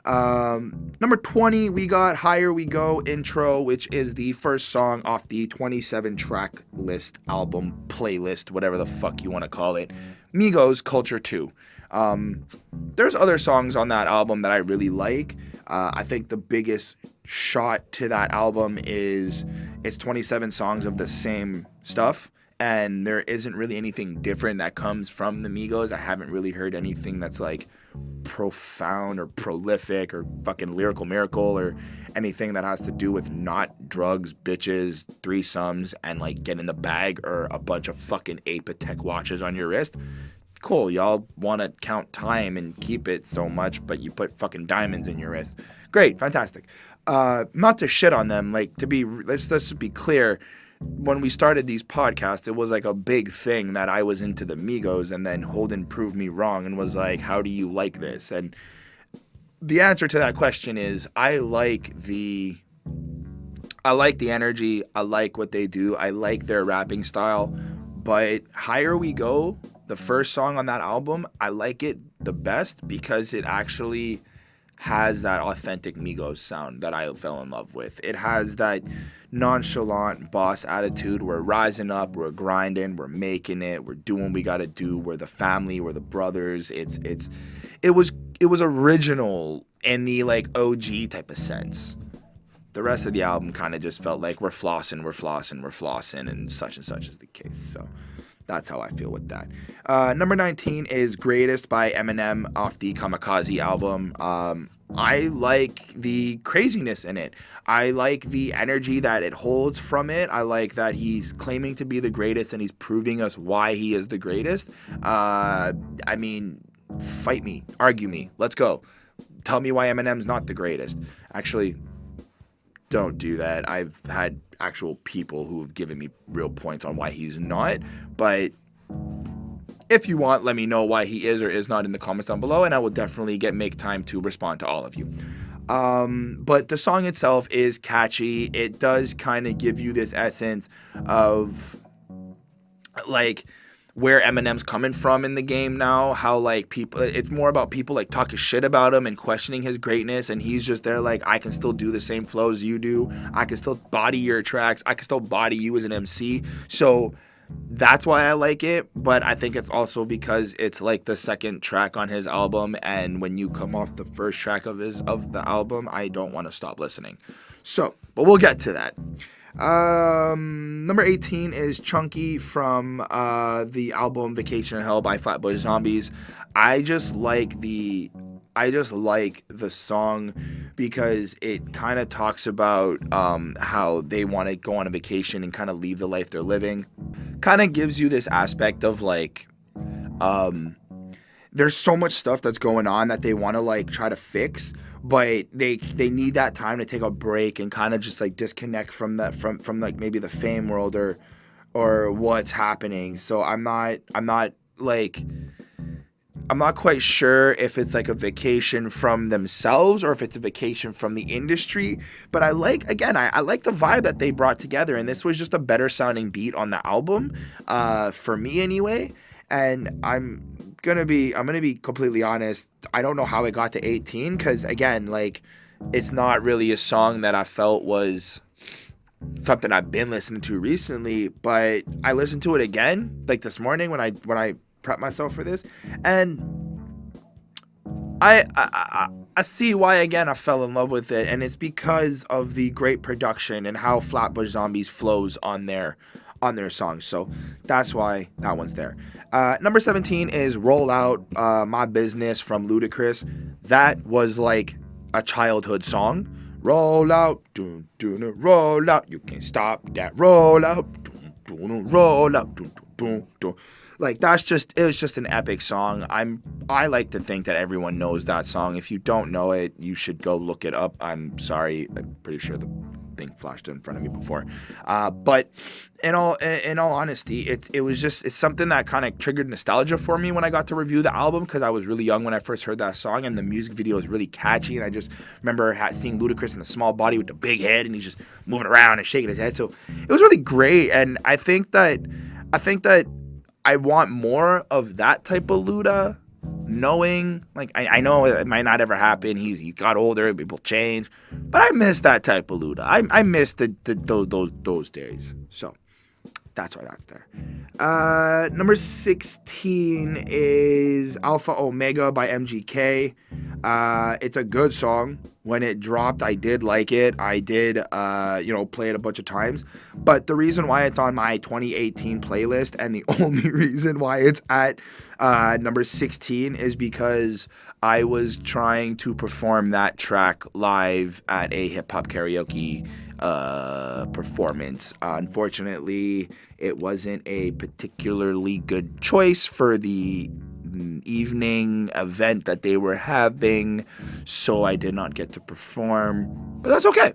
Number 20, we got Higher We Go Intro, which is the first song off the 27 track list album playlist, whatever the fuck you want to call it. Migos Culture 2. There's other songs on that album that I really like. I think the biggest shot to that album is it's 27 songs of the same stuff, and there isn't really anything different that comes from the Migos. I haven't really heard anything that's like profound or prolific or fucking lyrical miracle or anything that has to do with not drugs, bitches, threesomes, and like get in the bag or a bunch of fucking 8-Patek watches on your wrist. Cool, y'all want to count time and keep it so much, but you put fucking diamonds in your wrist. Great, fantastic. Not to shit on them, like let's be clear. When we started these podcasts, it was like a big thing that I was into the Migos, and then Holden proved me wrong and was like, how do you like this? And the answer to that question is I like the energy. I like what they do. I like their rapping style. But Higher We Go, the first song on that album, I like it the best because it actually has that authentic Migos sound that I fell in love with. It has that nonchalant boss attitude. We're rising up, we're grinding, we're making it, we're doing what we gotta do. We're the family, we're the brothers. It was original in the like OG type of sense. The rest of the album kind of just felt like we're flossing, and such is the case. So that's how I feel with that. Number 19 is Greatest by Eminem off the Kamikaze album. I like the craziness in it. I like the energy that it holds from it. I like that he's claiming to be the greatest and he's proving us why he is the greatest. I mean, fight me, argue me, let's go. Tell me why Eminem's not the greatest. Actually, don't do that. I've had actual people who have given me real points on why he's not, but if you want, let me know why he is or is not in the comments down below, and I will definitely make time to respond to all of you. But the song itself is catchy. It does kind of give you this essence of like where Eminem's coming from in the game now, how like people, it's more about people like talking shit about him and questioning his greatness, and he's just there like, I can still do the same flows you do, I can still body your tracks, I can still body you as an MC. So that's why I like it, but I think it's also because it's like the second track on his album, and when you come off the first track of the album, I don't want to stop listening. So, but we'll get to that. Number 18 is Chunky from the album Vacation in Hell by Flatbush Zombies. I just like the I just like the song because it kind of talks about how they want to go on a vacation and kind of leave the life they're living. Kind of gives you this aspect of like, there's so much stuff that's going on that they want to like try to fix, but they need that time to take a break and kind of just like disconnect from that from like maybe the fame world or what's happening. So I'm not quite sure if it's like a vacation from themselves or if it's a vacation from the industry. But I like the vibe that they brought together, and this was just a better sounding beat on the album, for me anyway. And I'm gonna be completely honest. I don't know how it got to 18 because again, like, it's not really a song that I felt was something I've been listening to recently. But I listened to it again like this morning when I prep myself for this, and I see why again I fell in love with it, and it's because of the great production and how Flatbush Zombies flows on their songs. So that's why that one's there. Number 17 is Roll Out, My Business from Ludacris. That was like a childhood song. Roll out, dun, dun, dun, roll out, you can't stop that. Roll out, dun, dun, dun, roll out, dun, dun, dun, dun. Like, it was just an epic song. I like to think that everyone knows that song. If you don't know it, you should go look it up. I'm sorry, I'm pretty sure the thing flashed in front of me before. But in all honesty, it's something that kind of triggered nostalgia for me when I got to review the album, because I was really young when I first heard that song, and the music video is really catchy. And I just remember seeing Ludacris in the small body with the big head, and he's just moving around and shaking his head. So it was really great, and I think that I want more of that type of Luda, knowing, like, I know it might not ever happen. He got older, people change, but I miss that type of Luda. I miss those days. So that's why that's there. Number 16 is Alpha Omega by MGK. It's a good song. When it dropped, I did like it. I did, play it a bunch of times. But the reason why it's on my 2018 playlist, and the only reason why it's at number 16, is because I was trying to perform that track live at a hip-hop karaoke performance. Unfortunately, it wasn't a particularly good choice for the evening event that they were having, so I did not get to perform. But that's okay.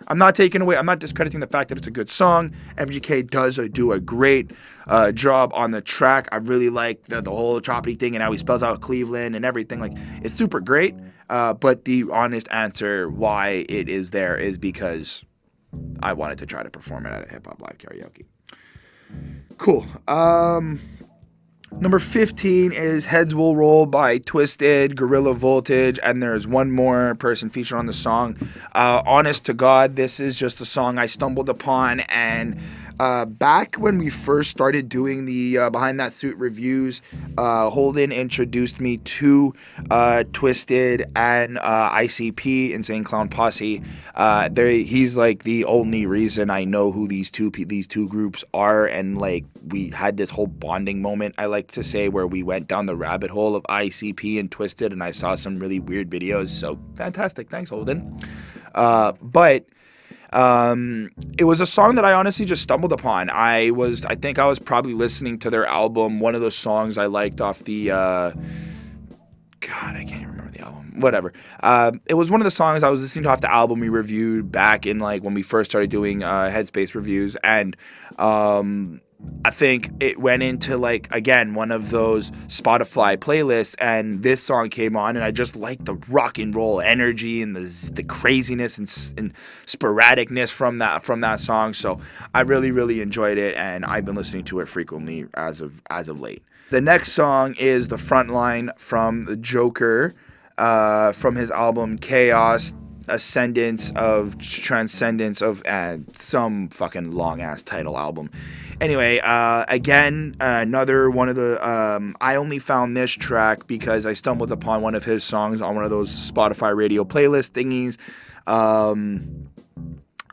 I'm not discrediting the fact that it's a good song. MGK does do a great job on the track. I really like the whole choppy thing and how he spells out Cleveland and everything. Like, it's super great. But the honest answer why it is there is because I wanted to try to perform it at a hip hop live karaoke. Cool. Number 15 is Heads Will Roll by Twisted, Gorilla Voltage, and there's one more person featured on the song. Honest to God, this is just a song I stumbled upon, and back when we first started doing the Behind That Suit reviews, Holden introduced me to Twisted and ICP, Insane Clown Posse. He's like the only reason I know who these two groups are, and like we had this whole bonding moment, I like to say, where we went down the rabbit hole of ICP and Twisted, and I saw some really weird videos. So fantastic, thanks Holden. But it was a song that I honestly just stumbled upon. I think I was probably listening to their album. One of the songs I liked off the, God, I can't even remember the album. Whatever. It was one of the songs I was listening to off the album we reviewed back in like when we first started doing Headspace reviews, and I think it went into like, again, one of those Spotify playlists, and this song came on, and I just liked the rock and roll energy and the craziness and sporadicness from that song. So I really, really enjoyed it, and I've been listening to it frequently as of late. The next song is The Frontline from the Joker, from his album Chaos, Ascendance of Transcendence of some fucking long ass title album. Anyway, again, another one of the, I only found this track because I stumbled upon one of his songs on one of those Spotify radio playlist thingies. And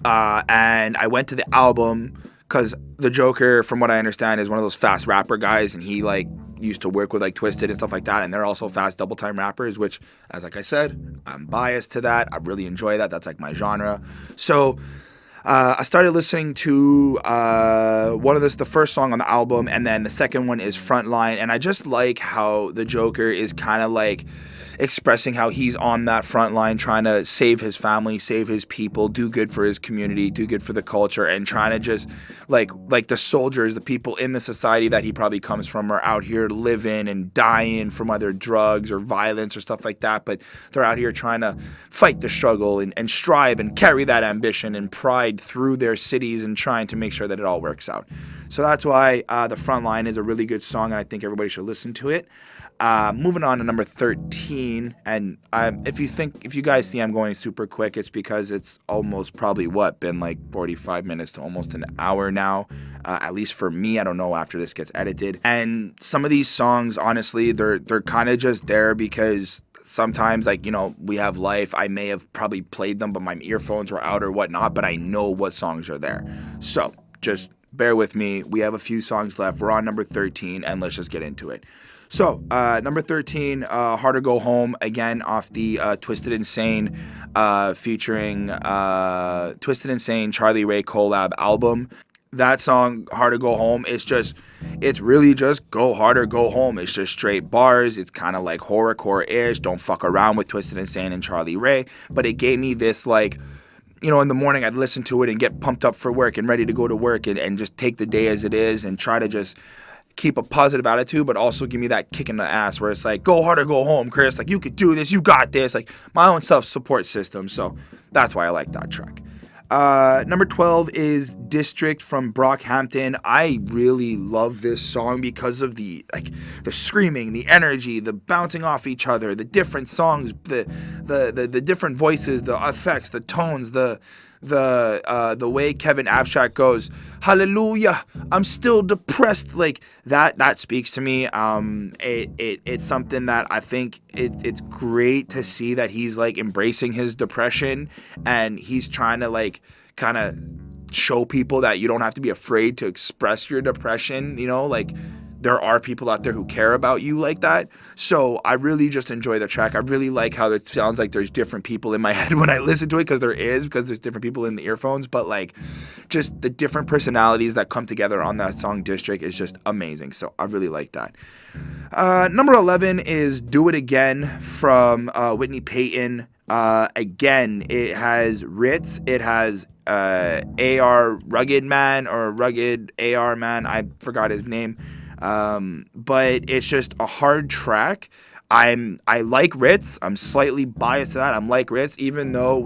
I went to the album, because the Joker, from what I understand, is one of those fast rapper guys, and he like used to work with like Twisted and stuff like that, and they're also fast double time rappers, which, as like I said, I'm biased to that. I really enjoy that. That's like my genre. So I started listening to the first song on the album, and then the second one is Frontline, and I just like how the Joker is kind of like expressing how he's on that front line trying to save his family, save his people, do good for his community, do good for the culture, and trying to just like the soldiers, the people in the society that he probably comes from are out here living and dying from either drugs or violence or stuff like that, but they're out here trying to fight the struggle and strive and carry that ambition and pride through their cities and trying to make sure that it all works out. So that's why The Front Line is a really good song, and I think everybody should listen to it. Moving on to number 13, and if you guys see I'm going super quick, it's because it's almost probably been like 45 minutes to almost an hour now, at least for me. I don't know after this gets edited. And some of these songs, honestly, they're kind of just there because sometimes, like, you know, we have life. I may have probably played them, but my earphones were out or whatnot, but I know what songs are there. So just bear with me. We have a few songs left. We're on number 13, and let's just get into it. So, number 13, Hard to Go Home, again, off the Twisted Insane, featuring Twisted Insane, Charlie Ray collab album. That song, Hard to Go Home, it's really just go hard or go home. It's just straight bars. It's kind of like horrorcore-ish. Don't fuck around with Twisted Insane and Charlie Ray. But it gave me this, like, you know, in the morning I'd listen to it and get pumped up for work and ready to go to work and just take the day as it is and try to just keep a positive attitude, but also give me that kick in the ass where it's like, go hard or go home, Chris. Like, you could do this. You got this. Like, my own self-support system. So that's why I like that track. Number 12 is District from Brockhampton. I really love this song because of the screaming, the energy, the bouncing off each other, the different songs, the different voices, the effects, the tones, the way Kevin Abstract goes, hallelujah, I'm still depressed. Like that speaks to me. It's something that I think it's great to see that he's like embracing his depression, and he's trying to like kind of show people that you don't have to be afraid to express your depression. You know, like, there are people out there who care about you like that. So I really just enjoy the track. I really like how it sounds like there's different people in my head when I listen to it, because there's different people in the earphones, but like just the different personalities that come together on that song District is just amazing. So I really like that. Number 11 is Do It Again from Whitney Payton. Again, it has Ritz, it has AR Rugged Man, or Rugged AR Man, I forgot his name. But it's just a hard track. I like Ritz. I'm slightly biased to that. I'm like Ritz, even though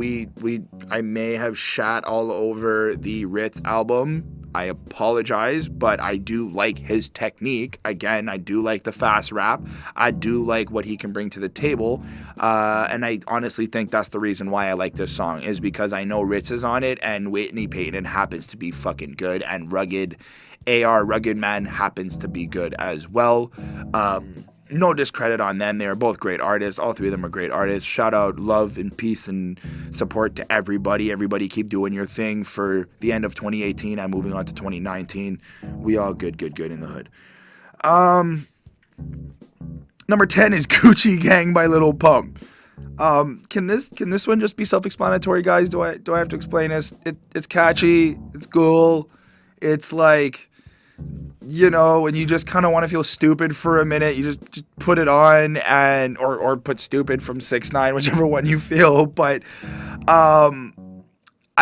I may have shat all over the Ritz album. I apologize, but I do like his technique. Again, I do like the fast rap. I do like what he can bring to the table. And I honestly think that's the reason why I like this song, is because I know Ritz is on it, and Whitney Payton happens to be fucking good, and Rugged Man happens to be good as well. No discredit on them. They are both great artists. All three of them are great artists. Shout out, love and peace and support to everybody. Everybody keep doing your thing for the end of 2018 and moving on to 2019. We all good in the hood. Number 10 is Gucci Gang by Lil Pump. Can this one just be self-explanatory, guys? Do I have to explain this? It's catchy. It's cool. It's like, you know, when you just kind of want to feel stupid for a minute, you just put it on, and or put stupid from 6ix9ine, whichever one you feel. But I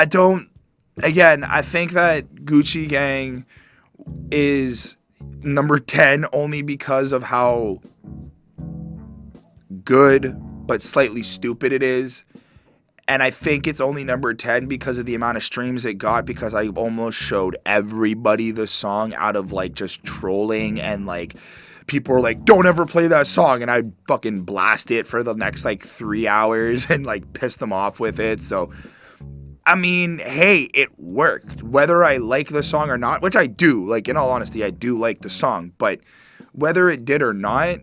think that Gucci Gang is number 10 only because of how good but slightly stupid it is. And I think it's only number 10 because of the amount of streams it got, because I almost showed everybody the song out of like just trolling, and like people were like, don't ever play that song, and I'd fucking blast it for the next like 3 hours and like piss them off with it. So I mean, hey, it worked. Whether I like the song or not, which I do, like, in all honesty, I do like the song, but whether it did or not,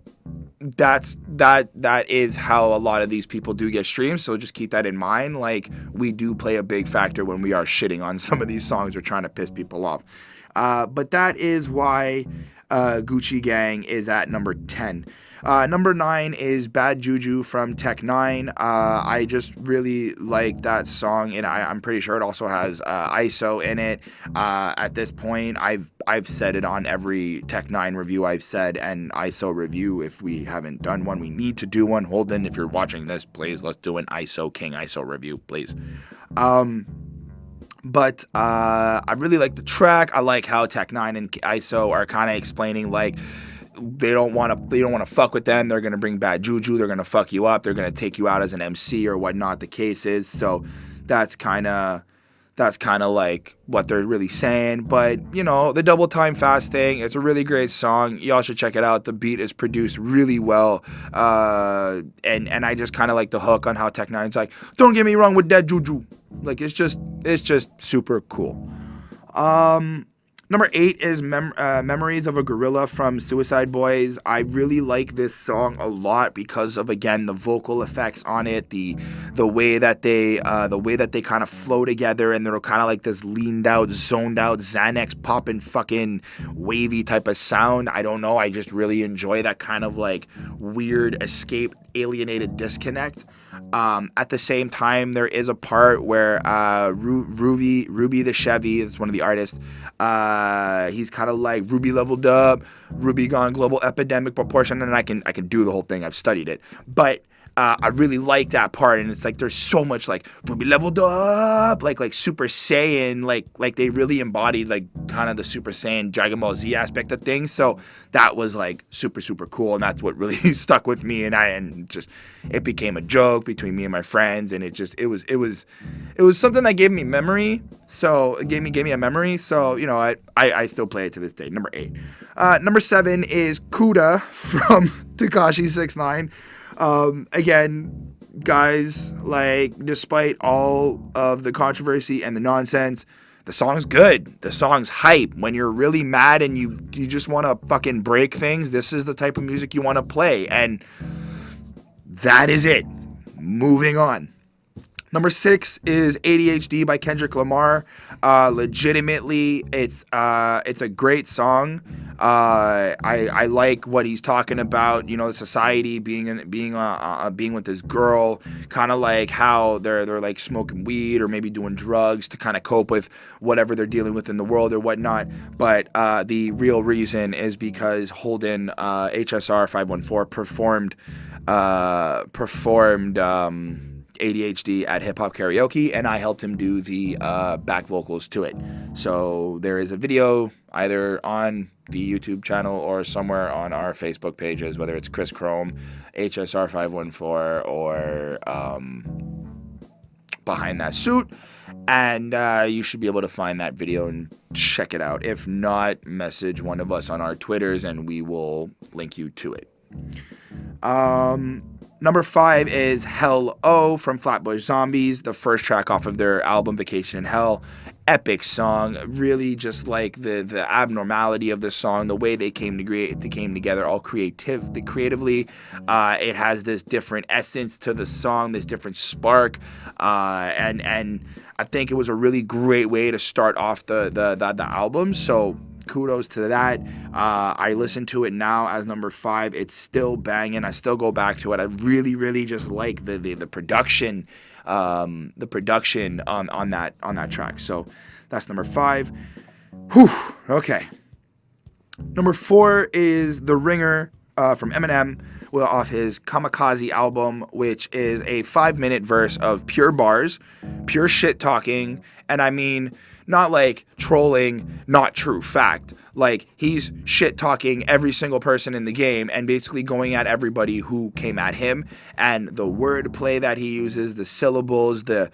that is how a lot of these people do get streams. So just keep that in mind. Like, we do play a big factor when we are shitting on some of these songs or trying to piss people off. But that is why Gucci Gang is at number 10. Number 9 is Bad Juju from Tech 9. I just really like that song, and I'm pretty sure it also has ISO in it. At this point, I've said it on every Tech 9 review I've said, and ISO review. If we haven't done one, we need to do one. Holden, if you're watching this, please let's do an ISO King ISO review, please. But I really like the track. I like how Tech 9 and ISO are kind of explaining like they don't want to fuck with them. They're gonna bring bad juju. They're gonna fuck you up. They're gonna take you out as an MC or whatnot the case is. So that's kind of like what they're really saying. But you know, the Double Time Fast thing, it's a really great song. Y'all should check it out. The beat is produced really well. And I just kind of like the hook on how Tech 9's like, don't get me wrong with that juju. Like it's just super cool. Number 8 is Memories of a Gorilla from Suicide Boys. I really like this song a lot because of, again, the vocal effects on it, the way that they kind of flow together, and they're kind of like this leaned out, zoned out, Xanax popping fucking wavy type of sound. I don't know. I just really enjoy that kind of like weird escape, alienated disconnect. At the same time, there is a part where Ruby the Chevy, that's one of the artists, he's kind of like Ruby leveled up, Ruby gone global epidemic proportion, and I can do the whole thing. I've studied it, but I really like that part, and it's like there's so much like Ruby leveled up, like Super Saiyan, like they really embodied like kind of the Super Saiyan Dragon Ball Z aspect of things. So that was like super cool, and that's what really stuck with me, and just it became a joke between me and my friends, and it was something that gave me memory. So it gave me a memory. So you know I still play it to this day. Number 8. Number 7 is Kuda from Tekashi 6ix9ine. Again, guys, like, despite all of the controversy and the nonsense, the song's good. The song's hype. When you're really mad and you just want to fucking break things, this is the type of music you want to play. And that is it. Moving on. Number 6 is ADHD by Kendrick Lamar. Legitimately, it's a great song. I like what he's talking about. You know, the society being with this girl, kind of like how they're like smoking weed or maybe doing drugs to kind of cope with whatever they're dealing with in the world or whatnot. But the real reason is because Holden HSR 514 performed ADHD at Hip Hop Karaoke, and I helped him do the back vocals to it. So there is a video either on the YouTube channel or somewhere on our Facebook pages, whether it's Chris Chrome, HSR 514, or Behind That Suit, and you should be able to find that video and check it out. If not, message one of us on our Twitters and we will link you to it. Number 5 is Hell O from Flatbush Zombies, the first track off of their album Vacation in Hell. Epic song, really just like the abnormality of the song, the way they came together all creatively. It has this different essence to the song, this different spark, and I think it was a really great way to start off the album. So kudos to that. I listen to it now as number 5. It's still banging. I still go back to it. I really just like the production, on that track. So that's number 5. Whew. Okay. Number 4 is The Ringer from Eminem, off his Kamikaze album, which is a 5-minute verse of pure bars, pure shit talking, and I mean not like trolling, not true fact. Like, he's shit talking every single person in the game and basically going at everybody who came at him. And the wordplay that he uses, the syllables, the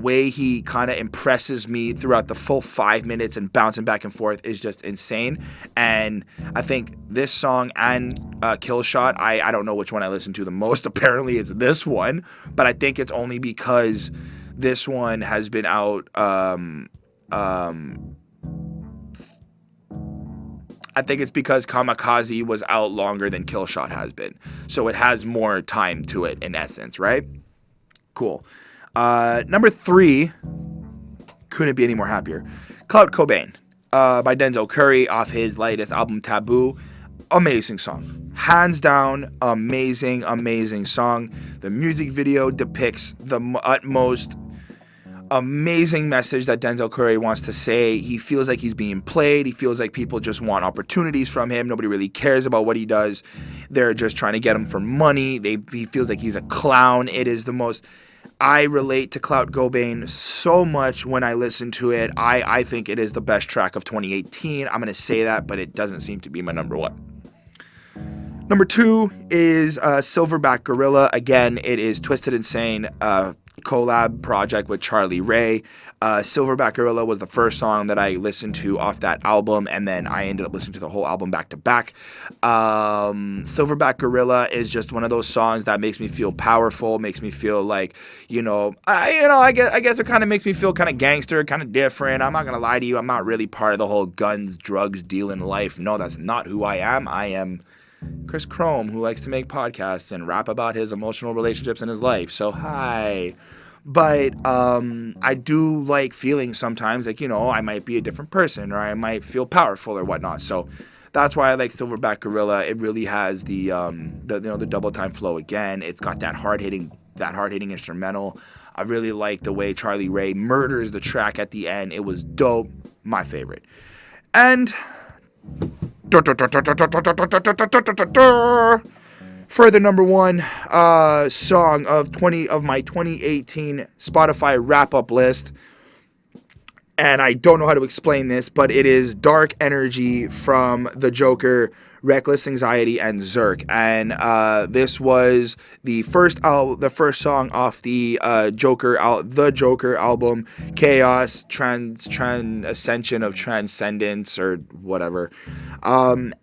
way he kind of impresses me throughout the full 5 minutes and bouncing back and forth is just insane. And I think this song and Kill Shot, I don't know which one I listen to the most. Apparently it's this one, but I think it's only because this one has been out. I think it's because Kamikaze was out longer than Killshot has been. So it has more time to it, in essence, right? Cool. Number 3, couldn't be any more happier. Kurt Cobain. by Denzel Curry off his latest album Taboo. Amazing song. Hands down, amazing song. The music video depicts the utmost amazing message that Denzel Curry wants to say. He feels like he's being played. He feels like people just want opportunities from him. Nobody really cares about what he does. They're just trying to get him for money. He feels like he's a clown. It is the most... I relate to Clout Cobain so much when I listen to it. I think it is the best track of 2018. I'm going to say that, but it doesn't seem to be my number one. Number 2 is Silverback Gorilla. Again, it is Twisted Insane collab project with Charlie Ray. Silverback Gorilla was the first song that I listened to off that album, and then I ended up listening to the whole album back to back. Silverback Gorilla is just one of those songs that makes me feel powerful, makes me feel like, I guess it kind of makes me feel kind of gangster, kind of different. I'm not gonna lie to you, I'm not really part of the whole guns, drugs, dealing life. No, that's not who I am. I am Chris Chrome, who likes to make podcasts and rap about his emotional relationships in his life. So hi. But I do like feeling sometimes like, I might be a different person, or I might feel powerful or whatnot. So that's why I like Silverback Gorilla. It really has the double time flow again. It's got that hard hitting instrumental. I really like the way Charlie Ray murders the track at the end. It was dope. My favorite. And for the number one song of my 2018 Spotify wrap-up list, and I don't know how to explain this, but it is Dark Energy from The Joker, Reckless Anxiety, and Zerk. And this was the first song off the Joker album, Chaos, Ascension of Transcendence, or whatever.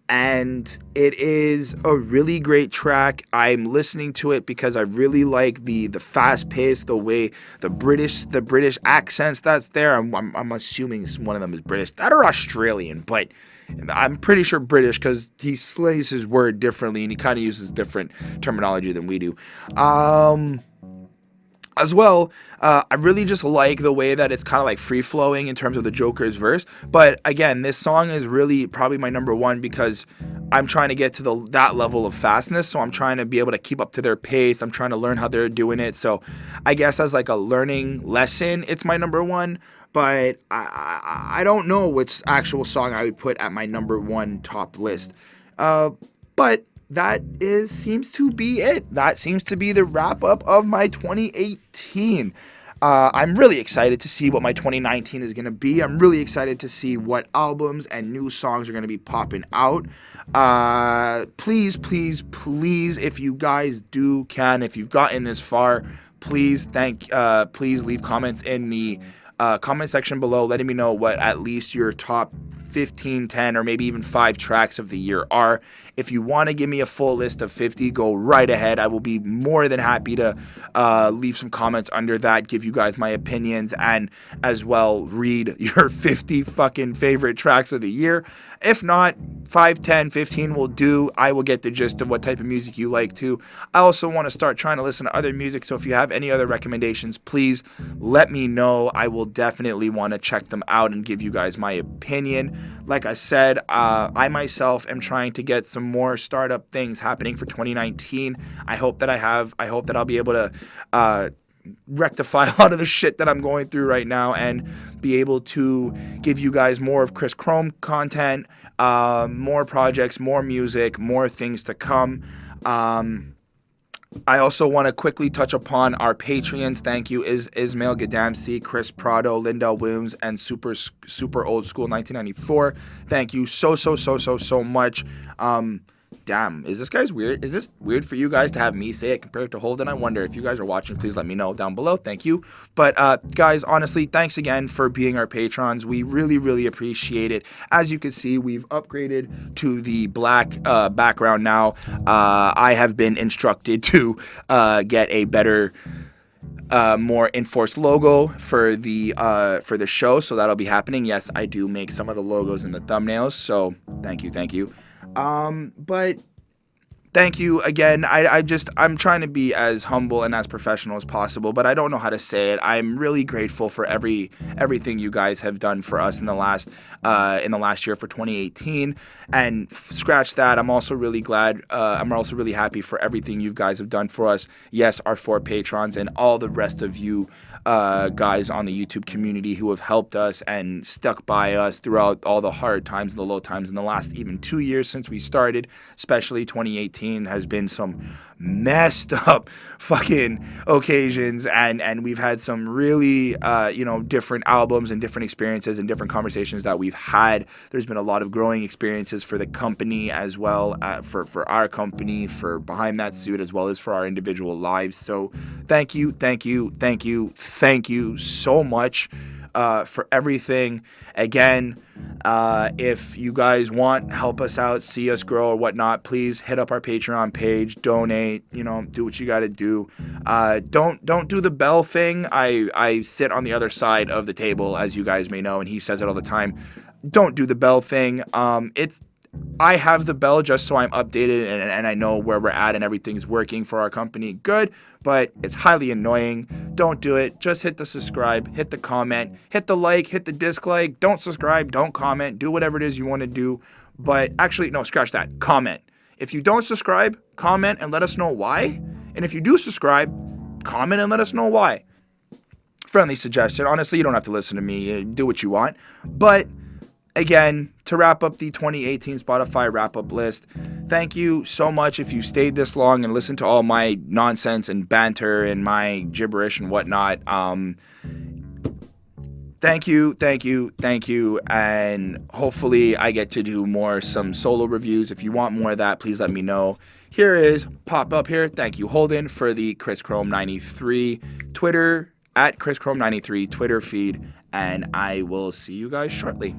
And it is a really great track. I'm listening to it because I really like the fast pace, the way the British accents that's there. I'm assuming one of them is British, that are Australian, but I'm pretty sure British because he slays his word differently and he kind of uses different terminology than we do. As well, I really just like the way that it's kind of like free-flowing in terms of the Joker's verse. But again, this song is really probably my number one because I'm trying to get to that level of fastness. So I'm trying to be able to keep up to their pace. I'm trying to learn how they're doing it. So I guess as like a learning lesson, it's my number one. But I don't know which actual song I would put at my number one top list. But that seems to be it. That seems to be the wrap up of my 2018. I'm really excited to see what my 2019 is going to be. I'm really excited to see what albums and new songs are going to be popping out. Please, if you guys if you've gotten this far, please leave comments in the comment section below letting me know what at least your top 15, 10, or maybe even 5 tracks of the year are. If you want to give me a full list of 50, go right ahead. I will be more than happy to leave some comments under that, give you guys my opinions, and as well read your 50 fucking favorite tracks of the year. If not, 5, 10, 15 will do. I will get the gist of what type of music you like too. I also want to start trying to listen to other music, so if you have any other recommendations, please let me know. I will definitely want to check them out and give you guys my opinion. Like I said, I myself am trying to get some more startup things happening for 2019. I hope that I'll be able to rectify a lot of the shit that I'm going through right now and be able to give you guys more of Chris Chrome content, more projects, more music, more things to come. I also want to quickly touch upon our Patreons. Thank you, Ismail Gadamsi, Chris Prado, Linda Williams, and Super Old School 1994. Thank you so much. Damn, is this weird for you guys to have me say it compared to Holden? I wonder if you guys are watching, please let me know down below. Thank you. But guys, honestly, thanks again for being our patrons. We really appreciate it. As you can see, we've upgraded to the black background now. I have been instructed to get a better more enforced logo for the show, so that'll be happening. Yes, I do make some of the logos and the thumbnails, so thank you. But thank you again. I'm trying to be as humble and as professional as possible, but I don't know how to say it. I'm really grateful for everything you guys have done for us in the last year for 2018. And scratch that. I'm also really glad. I'm also really happy for everything you guys have done for us. Yes, our 4 patrons and all the rest of you guys on the YouTube community who have helped us and stuck by us throughout all the hard times and the low times in the last even 2 years since we started. Especially 2018 has been some messed up fucking occasions, and we've had some really different albums and different experiences and different conversations that we've had. There's been a lot of growing experiences for the company as well, for our company, for Behind That Suit, as well as for our individual lives. So thank you so much for everything. Again, if you guys want, help us out, see us grow or whatnot, please hit up our Patreon page, donate, do what you got to do. Don't do the bell thing. I sit on the other side of the table, as you guys may know, and he says it all the time. Don't do the bell thing. I have the bell just so I'm updated and I know where we're at and everything's working for our company. Good, but it's highly annoying. Don't do it. Just hit the subscribe, hit the comment, hit the like, hit the dislike. Don't subscribe, don't comment, do whatever it is you want to do. But actually, no, scratch that. Comment. If you don't subscribe, comment and let us know why. And if you do subscribe, comment and let us know why. Friendly suggestion. Honestly, you don't have to listen to me. Do what you want. But again, to wrap up the 2018 Spotify wrap-up list, thank you so much if you stayed this long and listened to all my nonsense and banter and my gibberish and whatnot. Thank you, and hopefully I get to do some solo reviews. If you want more of that, please let me know. Here is pop up here. Thank you, Holden, for the Chris Chrome 93 Twitter, at Chris Chrome 93 Twitter feed, and I will see you guys shortly.